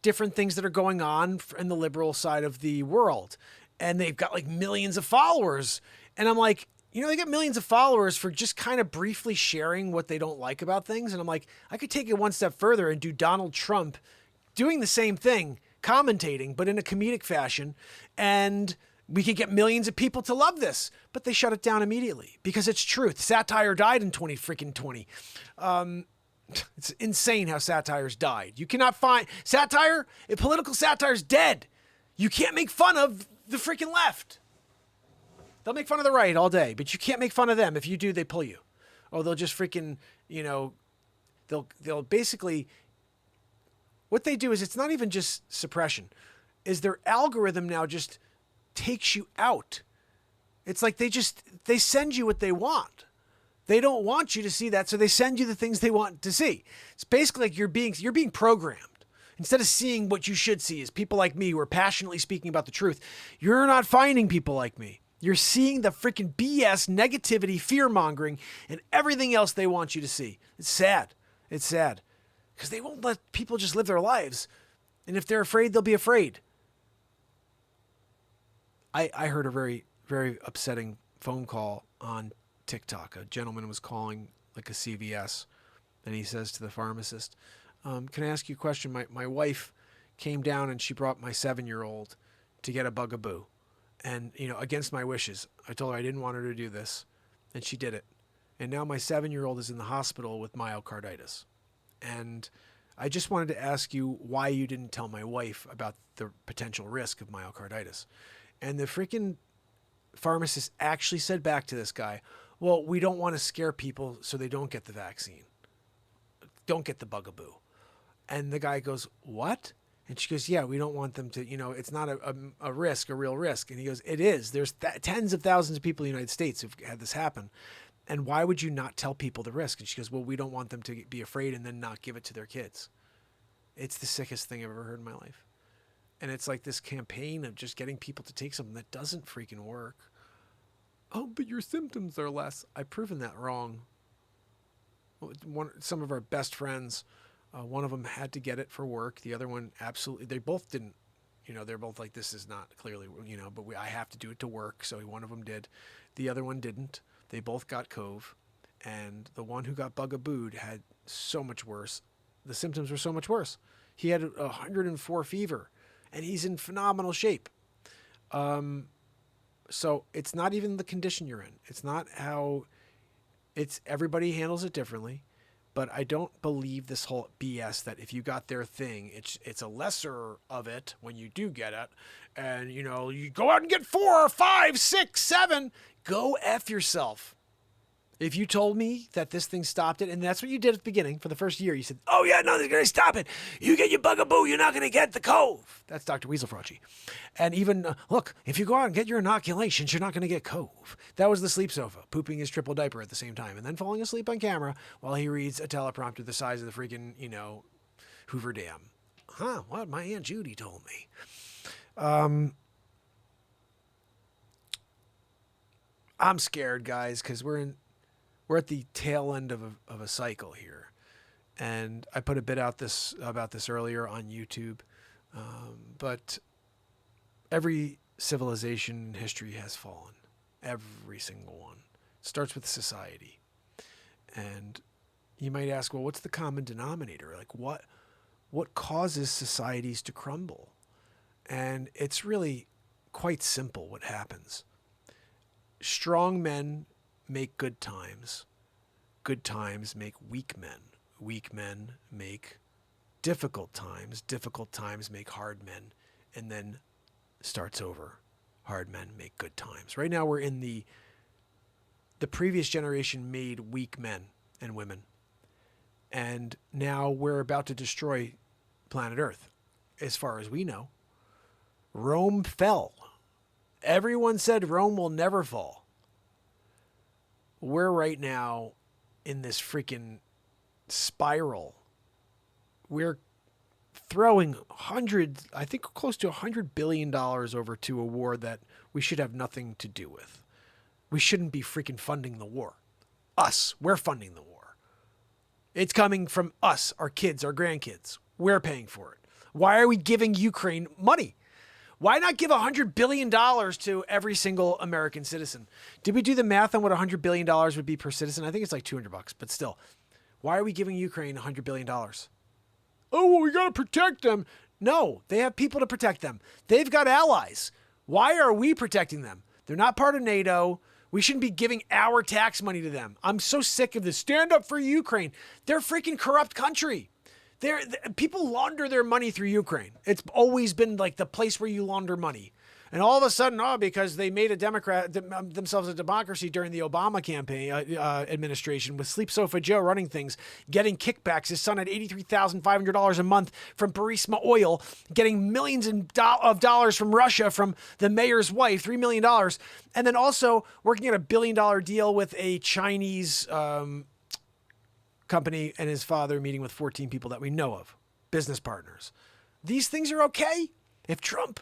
different things that are going on in the liberal side of the world. And they've got like millions of followers. And I'm like, they get millions of followers for just kind of briefly sharing what they don't like about things. And I'm like, I could take it one step further and do Donald Trump doing the same thing, commentating, but in a comedic fashion. And we could get millions of people to love this, but they shut it down immediately because it's truth. Satire died in 2020. It's insane how satire's died. You cannot find satire. If political satire's dead, you can't make fun of the freaking left. They'll make fun of the right all day, but you can't make fun of them. If you do, they pull you. Or they'll just freaking, they'll basically, what they do is it's not even just suppression, is their algorithm now just takes you out. It's like they send you what they want. They don't want you to see that, so they send you the things they want to see. It's basically like you're being programmed. Instead of seeing what you should see is people like me who are passionately speaking about the truth. You're not finding people like me. You're seeing the freaking BS, negativity, fear-mongering, and everything else they want you to see. It's sad. It's sad. Because they won't let people just live their lives. And if they're afraid, they'll be afraid. I heard a very, very upsetting phone call on TikTok. A gentleman was calling like a CVS, and he says to the pharmacist, can I ask you a question? My wife came down and she brought my 7-year-old to get a bugaboo. And, against my wishes, I told her I didn't want her to do this. And she did it. And now my 7-year-old is in the hospital with myocarditis. And I just wanted to ask you why you didn't tell my wife about the potential risk of myocarditis. And the freaking pharmacist actually said back to this guy, well, we don't want to scare people so they don't get the vaccine. Don't get the bugaboo. And the guy goes, what? And she goes, yeah, we don't want them to, it's not a risk, a real risk. And he goes, it is. There's tens of thousands of people in the United States who've had this happen. And why would you not tell people the risk? And she goes, well, we don't want them to be afraid and then not give it to their kids. It's the sickest thing I've ever heard in my life. And it's like this campaign of just getting people to take something that doesn't freaking work. Oh, but your symptoms are less. I've proven that wrong. Some of our best friends One of them had to get it for work. The other one, absolutely, they both didn't. They're both like, this is not clearly, but I have to do it to work. So one of them did. The other one didn't. They both got COVID. And the one who got bugabooed had so much worse. The symptoms were so much worse. He had 104 fever, and he's in phenomenal shape. So it's not even the condition you're in. It's not how everybody handles it differently. But I don't believe this whole BS that if you got their thing, it's a lesser of it when you do get it. And, you go out and get 4, 5, 6, 7. Go F yourself. If you told me that this thing stopped it, and that's what you did at the beginning for the first year, you said, oh yeah, no, they're going to stop it. You get your bugaboo, you're not going to get the COVID. That's Dr. Weaselfrauchi. And even, look, if you go out and get your inoculations, you're not going to get COVID. That was the sleep sofa, pooping his triple diaper at the same time, and then falling asleep on camera while he reads a teleprompter the size of the freaking, Hoover Dam. What my Aunt Judy told me. I'm scared, guys, because we're at the tail end of a cycle here. And I put a bit about this earlier on YouTube. But every civilization in history has fallen. Every single one. It starts with society. And you might ask, well, what's the common denominator? Like what causes societies to crumble? And it's really quite simple what happens. Strong men make good times. Good times make weak men. Weak men make difficult times. Difficult times make hard men. And then starts over. Hard men make good times. Right now we're in the previous generation made weak men and women. And now we're about to destroy planet Earth. As far as we know. Rome fell. Everyone said Rome will never fall. We're right now in this freaking spiral. We're throwing I think close to $100 billion over to a war that we should have nothing to do with. We shouldn't be freaking funding the war. We're funding the war. It's coming from us, our kids, our grandkids. We're paying for it. Why are we giving Ukraine money? Why not give $100 billion to every single American citizen? Did we do the math on what $100 billion would be per citizen? I think it's like $200, but still. Why are we giving Ukraine $100 billion? Oh, well, we got to protect them. No, they have people to protect them. They've got allies. Why are we protecting them? They're not part of NATO. We shouldn't be giving our tax money to them. I'm so sick of this. Stand up for Ukraine. They're a freaking corrupt country. People launder their money through Ukraine. It's always been like the place where you launder money. And all of a sudden, because they made themselves a democracy during the Obama campaign administration with Sleep Sofa Joe running things, getting kickbacks. His son had $83,500 a month from Burisma Oil, getting millions of dollars from Russia from the mayor's wife, $3 million. And then also working at a $1 billion deal with a Chinese company, and his father meeting with 14 people that we know of, business partners. These things are okay. If Trump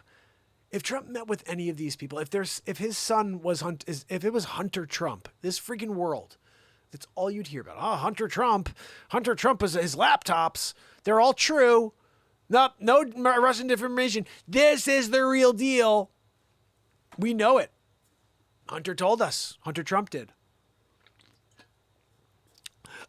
met with any of these people, if his son was if it was Hunter Trump, this freaking world, that's all you'd hear about. Hunter Trump is his laptops. They're all true. No Russian disinformation. This is the real deal. We know it. Hunter told us. Hunter Trump did.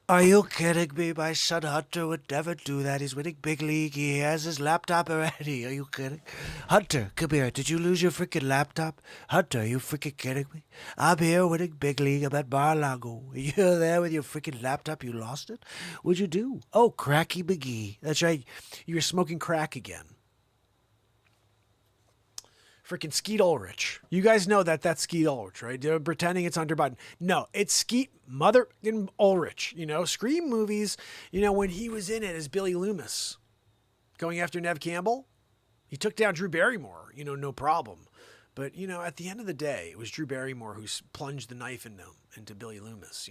Are you kidding me? My son Hunter would never do that. He's winning big league. He has his laptop already. Are you kidding? Hunter, come here. Did you lose your freaking laptop? Hunter, are you freaking kidding me? I'm here winning big league. I'm at Mar-a-Lago. You're there with your freaking laptop. You lost it? What'd you do? Oh, Cracky McGee. That's right. You were smoking crack again. Freaking Skeet Ulrich. You guys know that's Skeet Ulrich, right? They're pretending it's Hunter Biden. No, it's Skeet Mother Ulrich. Scream movies, when he was in it as Billy Loomis going after Nev Campbell, he took down Drew Barrymore, no problem. But, at the end of the day, it was Drew Barrymore who plunged the knife into Billy Loomis,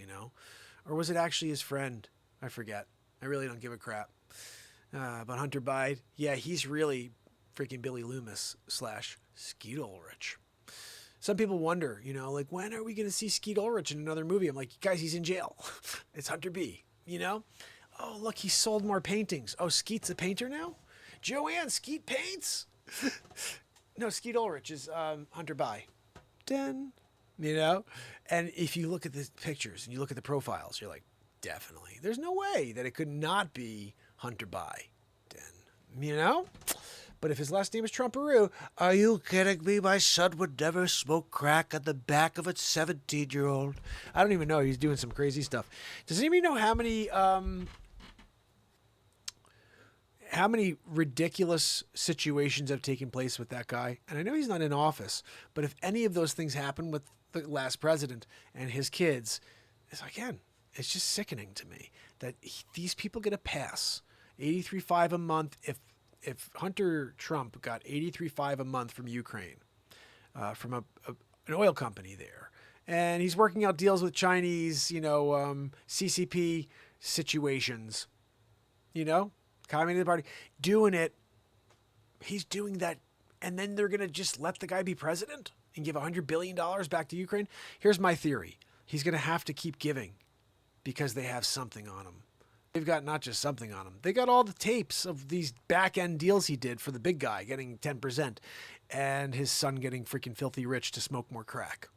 Or was it actually his friend? I forget. I really don't give a crap. But Hunter Biden, yeah, he's really freaking Billy Loomis / Skeet Ulrich. Some people wonder, when are we going to see Skeet Ulrich in another movie? I'm like, guys, he's in jail. It's Hunter B, Oh, look, he sold more paintings. Oh, Skeet's a painter now? Joanne, Skeet paints? No, Skeet Ulrich is Hunter Biden. You know? And if you look at the pictures and you look at the profiles, you're like, definitely. There's no way that it could not be Hunter Biden. You know? But if his last name is Trumparoo, are you kidding me? My son would never smoke crack on the back of a 17-year-old. I don't even know. He's doing some crazy stuff. Does anybody know how many ridiculous situations have taken place with that guy? And I know he's not in office, but if any of those things happen with the last president and his kids, it's just sickening to me that these people get a pass. $83.5 a month. If Hunter Trump got $83.5 a month from Ukraine, from an oil company there, and he's working out deals with Chinese, CCP situations, Communist Party, doing it. He's doing that, and then they're gonna just let the guy be president and give $100 billion back to Ukraine. Here's my theory: he's gonna have to keep giving because they have something on him. They've got not just something on him. They got all the tapes of these back-end deals he did for the big guy getting 10% and his son getting freaking filthy rich to smoke more crack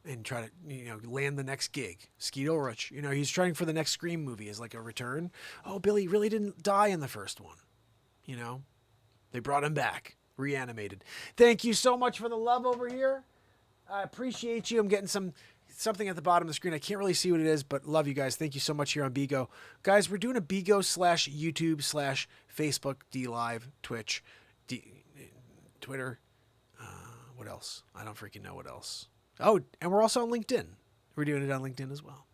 and try to, land the next gig. Skeet Ulrich, he's trying for the next Scream movie as like a return. Oh, Billy really didn't die in the first one. They brought him back, reanimated. Thank you so much for the love over here. I appreciate you. I'm getting something at the bottom of the screen. I can't really see what it is, but love you guys. Thank you so much here on Bigo. Guys, we're doing a Bigo /YouTube /Facebook, DLive, Twitch, Twitter. What else? I don't freaking know what else. Oh, and we're also on LinkedIn. We're doing it on LinkedIn as well.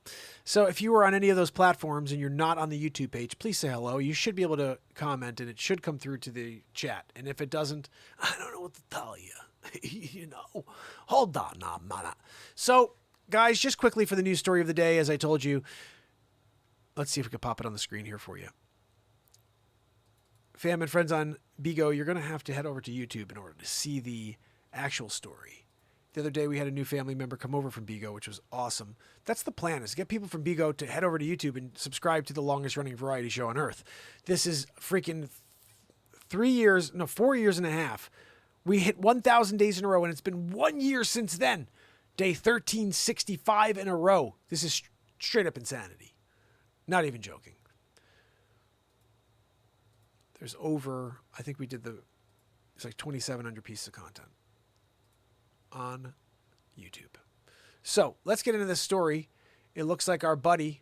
So if you are on any of those platforms and you're not on the YouTube page, please say hello. You should be able to comment, and it should come through to the chat. And if it doesn't, I don't know what to tell you. Hold on, man. So, guys, just quickly for the news story of the day, as I told you, let's see if we can pop it on the screen here for you. Fam and friends on Bigo, you're going to have to head over to YouTube in order to see the actual story. The other day, we had a new family member come over from Bigo, which was awesome. That's the plan, is to get people from Bigo to head over to YouTube and subscribe to the longest-running variety show on Earth. This is freaking 4 years and a half. We hit 1,000 days in a row, and it's been 1 year since then. Day 1365 in a row. This is straight up insanity. Not even joking. There's I think we did it's like 2,700 pieces of content on YouTube. So let's get into this story. It looks like our buddy,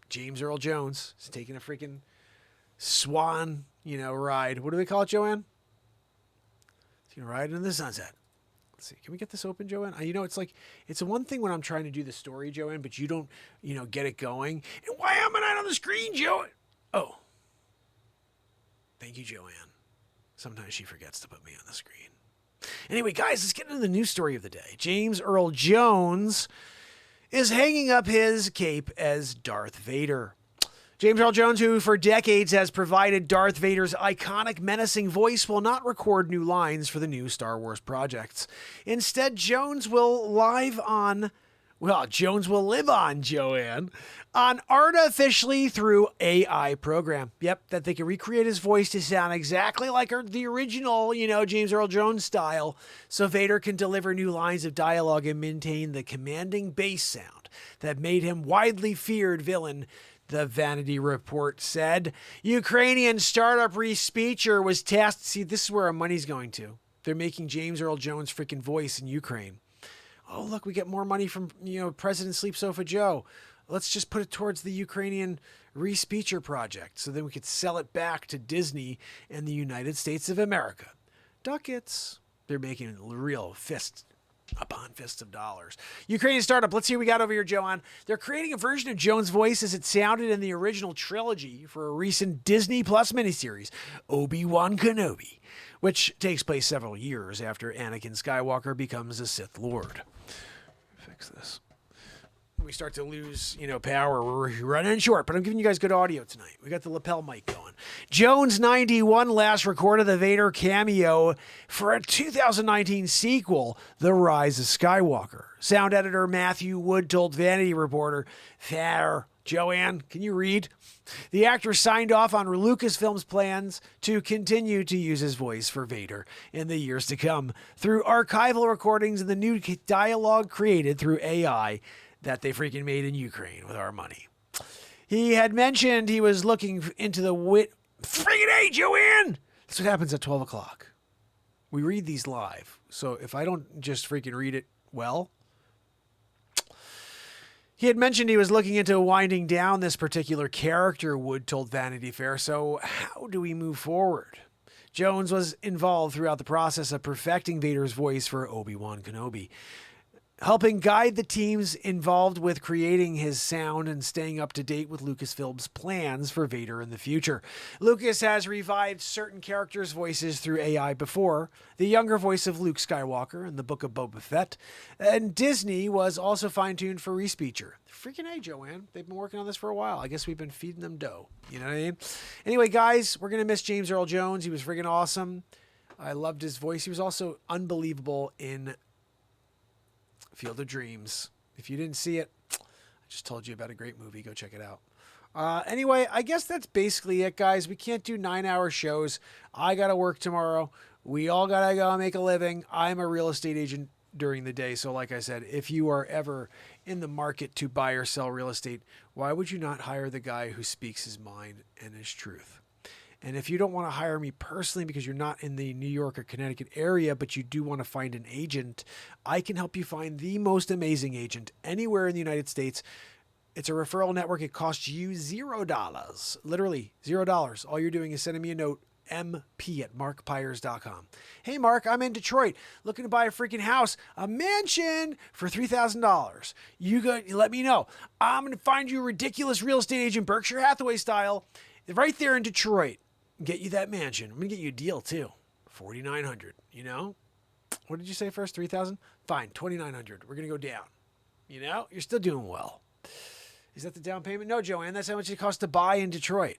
James Earl Jones, is taking a freaking swan, ride. What do they call it, Joanne? He's going to ride into the sunset. Let's see. Can we get this open, Joanne? It's one thing when I'm trying to do the story, Joanne, but you don't, get it going. And why am I not on the screen, Joanne? Oh. Thank you, Joanne. Sometimes she forgets to put me on the screen. Anyway, guys, let's get into the news story of the day. James Earl Jones is hanging up his cape as Darth Vader. James Earl Jones, who for decades has provided Darth Vader's iconic, menacing voice, will not record new lines for the new Star Wars projects. Instead, Jones will live on, Joanne, on artificially through AI program. Yep, that they can recreate his voice to sound exactly like the original, James Earl Jones style, so Vader can deliver new lines of dialogue and maintain the commanding bass sound that made him widely feared villain, the Vanity Report said. Ukrainian startup Respeecher was tasked. See, this is where our money's going to. They're making James Earl Jones' freaking voice in Ukraine. Oh, look, we get more money from, President Sleep Sofa Joe. Let's just put it towards the Ukrainian Respeecher project so then we could sell it back to Disney and the United States of America. Ducats. They're making real fist upon fists of dollars. Ukrainian startup. Let's see what we got over here, Joanne. They're creating a version of Jones' voice as it sounded in the original trilogy for a recent Disney Plus miniseries, Obi-Wan Kenobi, which takes place several years after Anakin Skywalker becomes a Sith Lord. Fix this. We start to lose, power. We're running short, but I'm giving you guys good audio tonight. We got the lapel mic going. Jones 91 last recorded the Vader cameo for a 2019 sequel, The Rise of Skywalker. Sound editor Matthew Wood told Vanity Reporter, Vader Joanne, can you read? The actor signed off on Lucasfilm's plans to continue to use his voice for Vader in the years to come through archival recordings and the new dialogue created through AI that they freaking made in Ukraine with our money. He had mentioned he was looking into the Friggin' A, Joanne! That's what happens at 12 o'clock. We read these live. So if I don't just freaking read it well. He had mentioned he was looking into winding down this particular character, Wood told Vanity Fair. So how do we move forward? Jones was involved throughout the process of perfecting Vader's voice for Obi-Wan Kenobi, helping guide the teams involved with creating his sound and staying up to date with Lucasfilm's plans for Vader in the future. Lucas has revived certain characters' voices through AI before, the younger voice of Luke Skywalker in the Book of Boba Fett, and Disney was also fine-tuned for Respeecher. Freaking A, Joanne. They've been working on this for a while. I guess we've been feeding them dough. You know what I mean? Anyway, guys, we're going to miss James Earl Jones. He was freaking awesome. I loved his voice. He was also unbelievable in Field of Dreams. If you didn't see it, I just told you about a great movie. Go check it out. Anyway, I guess that's basically it, guys. We can't do 9-hour shows. I got to work tomorrow. We all got to go make a living. I'm a real estate agent during the day. So like I said, if you are ever in the market to buy or sell real estate, why would you not hire the guy who speaks his mind and his truth? And if you don't want to hire me personally because you're not in the New York or Connecticut area, but you do want to find an agent, I can help you find the most amazing agent anywhere in the United States. It's a referral network. It costs you $0. Literally $0. All you're doing is sending me a note, mp@markpires.com. Hey, Mark, I'm in Detroit looking to buy a freaking house, a mansion for $3,000. You let me know. I'm going to find you a ridiculous real estate agent, Berkshire Hathaway style, right there in Detroit. Get you that mansion. I'm going to get you a deal too. $4,900, you know? What did you say first? 3,000? Fine, $2,900. We're going to go down. You know? You're still doing well. Is that the down payment? No, Joanne, that's how much it costs to buy in Detroit.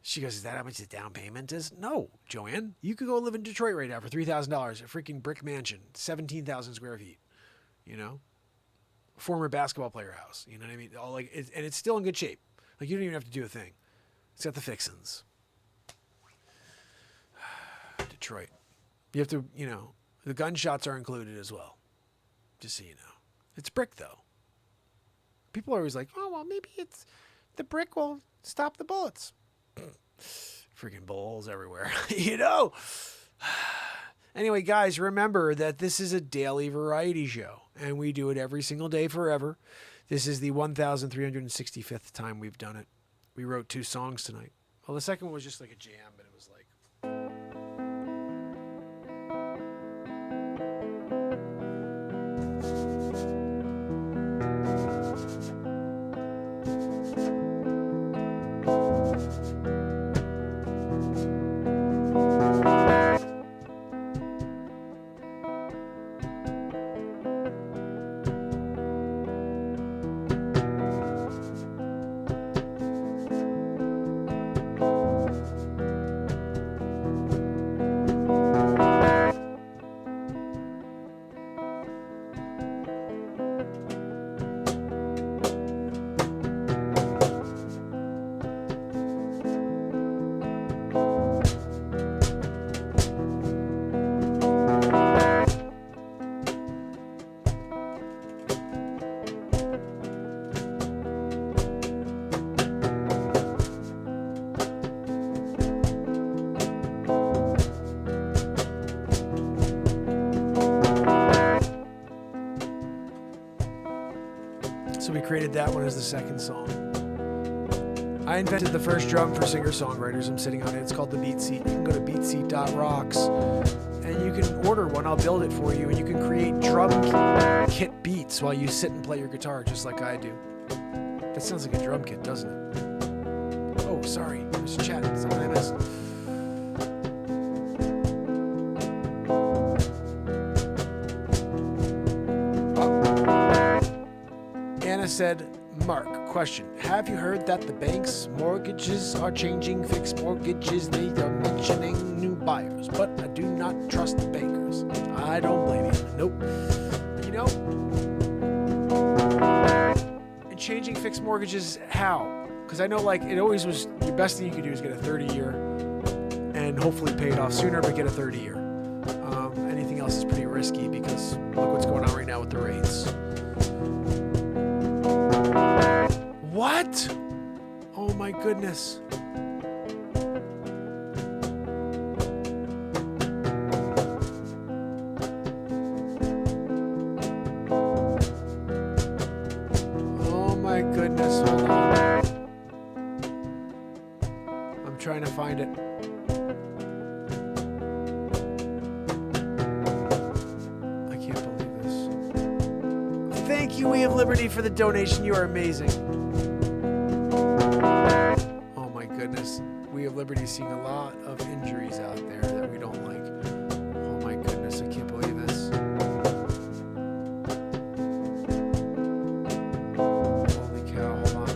She goes, is that how much the down payment is? No, Joanne, you could go live in Detroit right now for $3,000. A freaking brick mansion, 17,000 square feet, you know? Former basketball player house, you know what I mean? And it's still in good shape. Like, you don't even have to do a thing. It's got the fixins. Detroit. You have to, you know, the gunshots are included as well. Just so you know. It's brick, though. People are always like, oh, well, maybe it's the brick will stop the bullets. Freaking bulls everywhere, you know? Anyway, guys, remember that this is a daily variety show, and we do it every single day forever. This is the 1,365th time we've done it. We wrote 2 songs tonight. Well, the second one was just like a jam, but it was like... So we created that one as the second song. I invented the first drum for singer-songwriters. I'm sitting on it. It's called the Beat Seat. You can go to beatseat.rocks and you can order one. I'll build it for you, and you can create drum kit beats while you sit and play your guitar just like I do. That sounds like a drum kit, doesn't it? Oh, sorry. There's a chat. Something I missed. Anna said, Mark, question. Have you heard that the banks' mortgages are changing? Fixed mortgages, they are mentioning new buyers. But I do not trust the bankers. I don't blame you. Nope. You know, changing fixed mortgages, how? Because I know like it always was the best thing you could do is get a 30-year and hopefully pay it off sooner, but get a 30-year. Anything else is pretty risky because look what's going on right now with the rates. What? Oh my goodness. Oh my goodness. Hold on. I'm trying to find it. Thank you, We Have Liberty, for the donation. You are amazing. Oh my goodness. We Have Liberty is seeing a lot of injuries out there that we don't like. Oh my goodness, I can't believe this. Holy cow, hold on.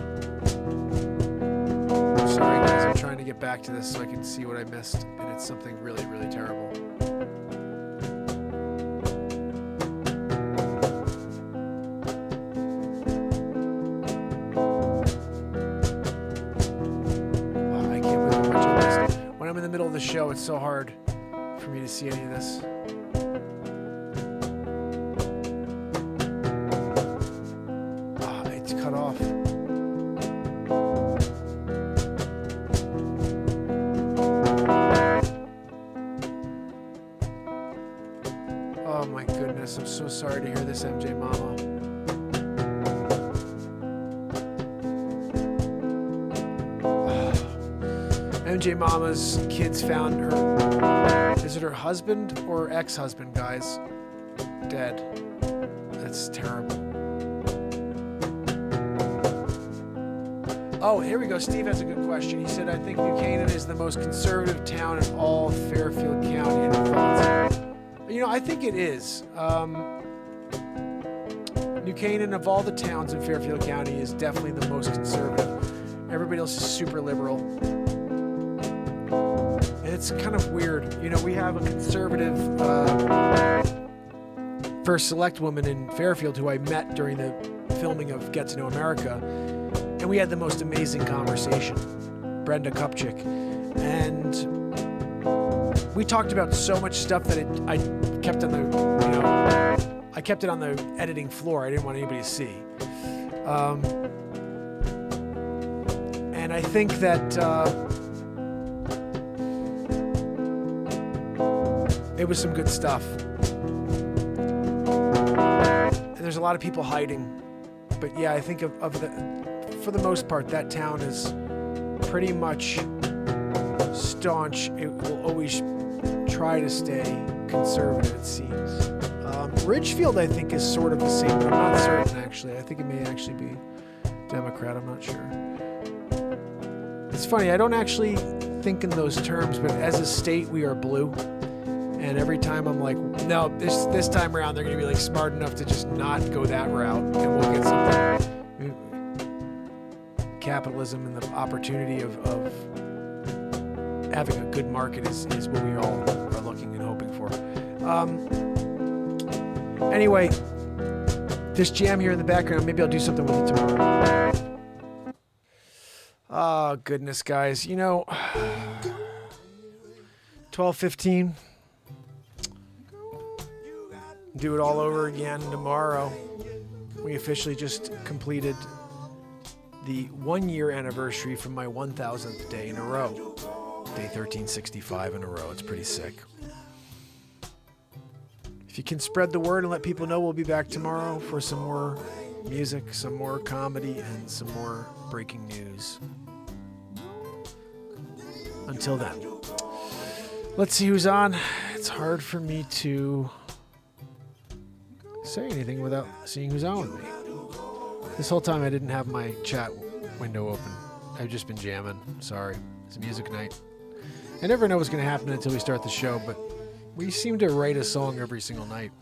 I'm sorry guys, I'm trying to get back to this so I can see what I missed, and it's something really, really terrible. The show, it's so hard for me to see any of this. It's cut off. Oh my goodness, I'm so sorry to hear this, MJ Mama. MJ Mama's kids found her, is it her husband or ex-husband, guys? Dead. That's terrible. Oh, here we go. Steve has a good question. He said, I think New Canaan is the most conservative town in all Fairfield County. Any thoughts? You know, I think it is. New Canaan, of all the towns in Fairfield County, is definitely the most conservative. Everybody else is super liberal. It's kind of weird. You know, we have a conservative first select woman in Fairfield who I met during the filming of Get to Know America, and we had the most amazing conversation, Brenda Kupchik, and we talked about so much stuff that I kept on the, you know, I kept it on the editing floor. I didn't want anybody to see. And I think that it was some good stuff. And there's a lot of people hiding. But yeah, I think for the most part, that town is pretty much staunch. It will always try to stay conservative, it seems. Ridgefield, I think, is sort of the same, but I'm not certain, actually. I think it may actually be Democrat. I'm not sure. It's funny. I don't actually think in those terms, but as a state, we are blue. And every time I'm like, no, this time around, they're going to be like smart enough to just not go that route, and we'll get something. Capitalism and the opportunity of having a good market is what we all are looking and hoping for. Anyway, this jam here in the background, maybe I'll do something with it tomorrow. Oh, goodness, guys. You know, 12:15. Do it all over again tomorrow. We officially just completed the 1-year anniversary from my 1,000th day in a row. Day 1365 in a row. It's pretty sick. If you can spread the word and let people know, we'll be back tomorrow for some more music, some more comedy, and some more breaking news. Until then, let's see who's on. It's hard for me to say anything without seeing who's on with me. This whole time I didn't have my chat window open. I've just been jamming. Sorry. It's a music night. I never know what's going to happen until we start the show, but we seem to write a song every single night.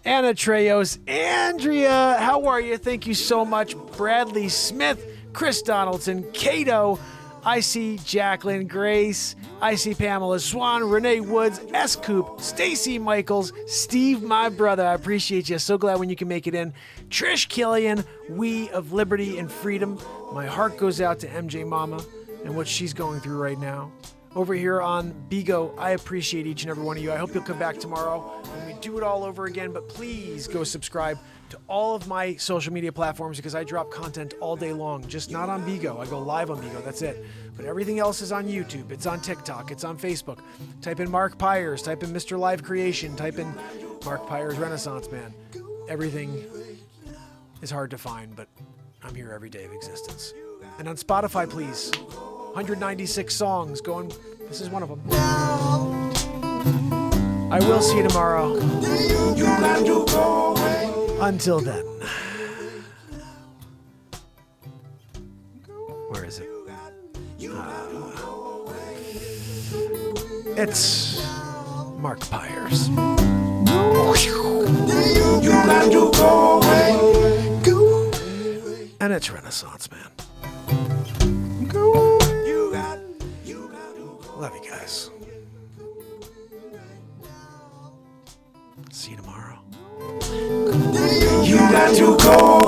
Anna Trejos, Andrea, how are you? Thank you so much. Bradley Smith, Chris Donaldson, Cato, I see Jacqueline, Grace. I see Pamela Swan, Renee Woods, S. Coop, Stacy Michaels, Steve, my brother. I appreciate you. So glad when you can make it in. Trish Killian, we of liberty and freedom. My heart goes out to MJ Mama and what she's going through right now. Over here on Bigo, I appreciate each and every one of you. I hope you'll come back tomorrow when we do it all over again. But please go subscribe to all of my social media platforms because I drop content all day long, just not on Bigo. I go live on Bigo, that's it. But everything else is on YouTube. It's on TikTok. It's on Facebook. Type in Mark Pires. Type in Mr. Live Creation. Type in Mark Pires Renaissance Man. Everything is hard to find, but I'm here every day of existence. And on Spotify, please. 196 songs going. This is one of them. I will see you tomorrow. Until then. Where is it? It's Mark Pires. And it's Renaissance Man. Love you guys. See you tomorrow. You got to go.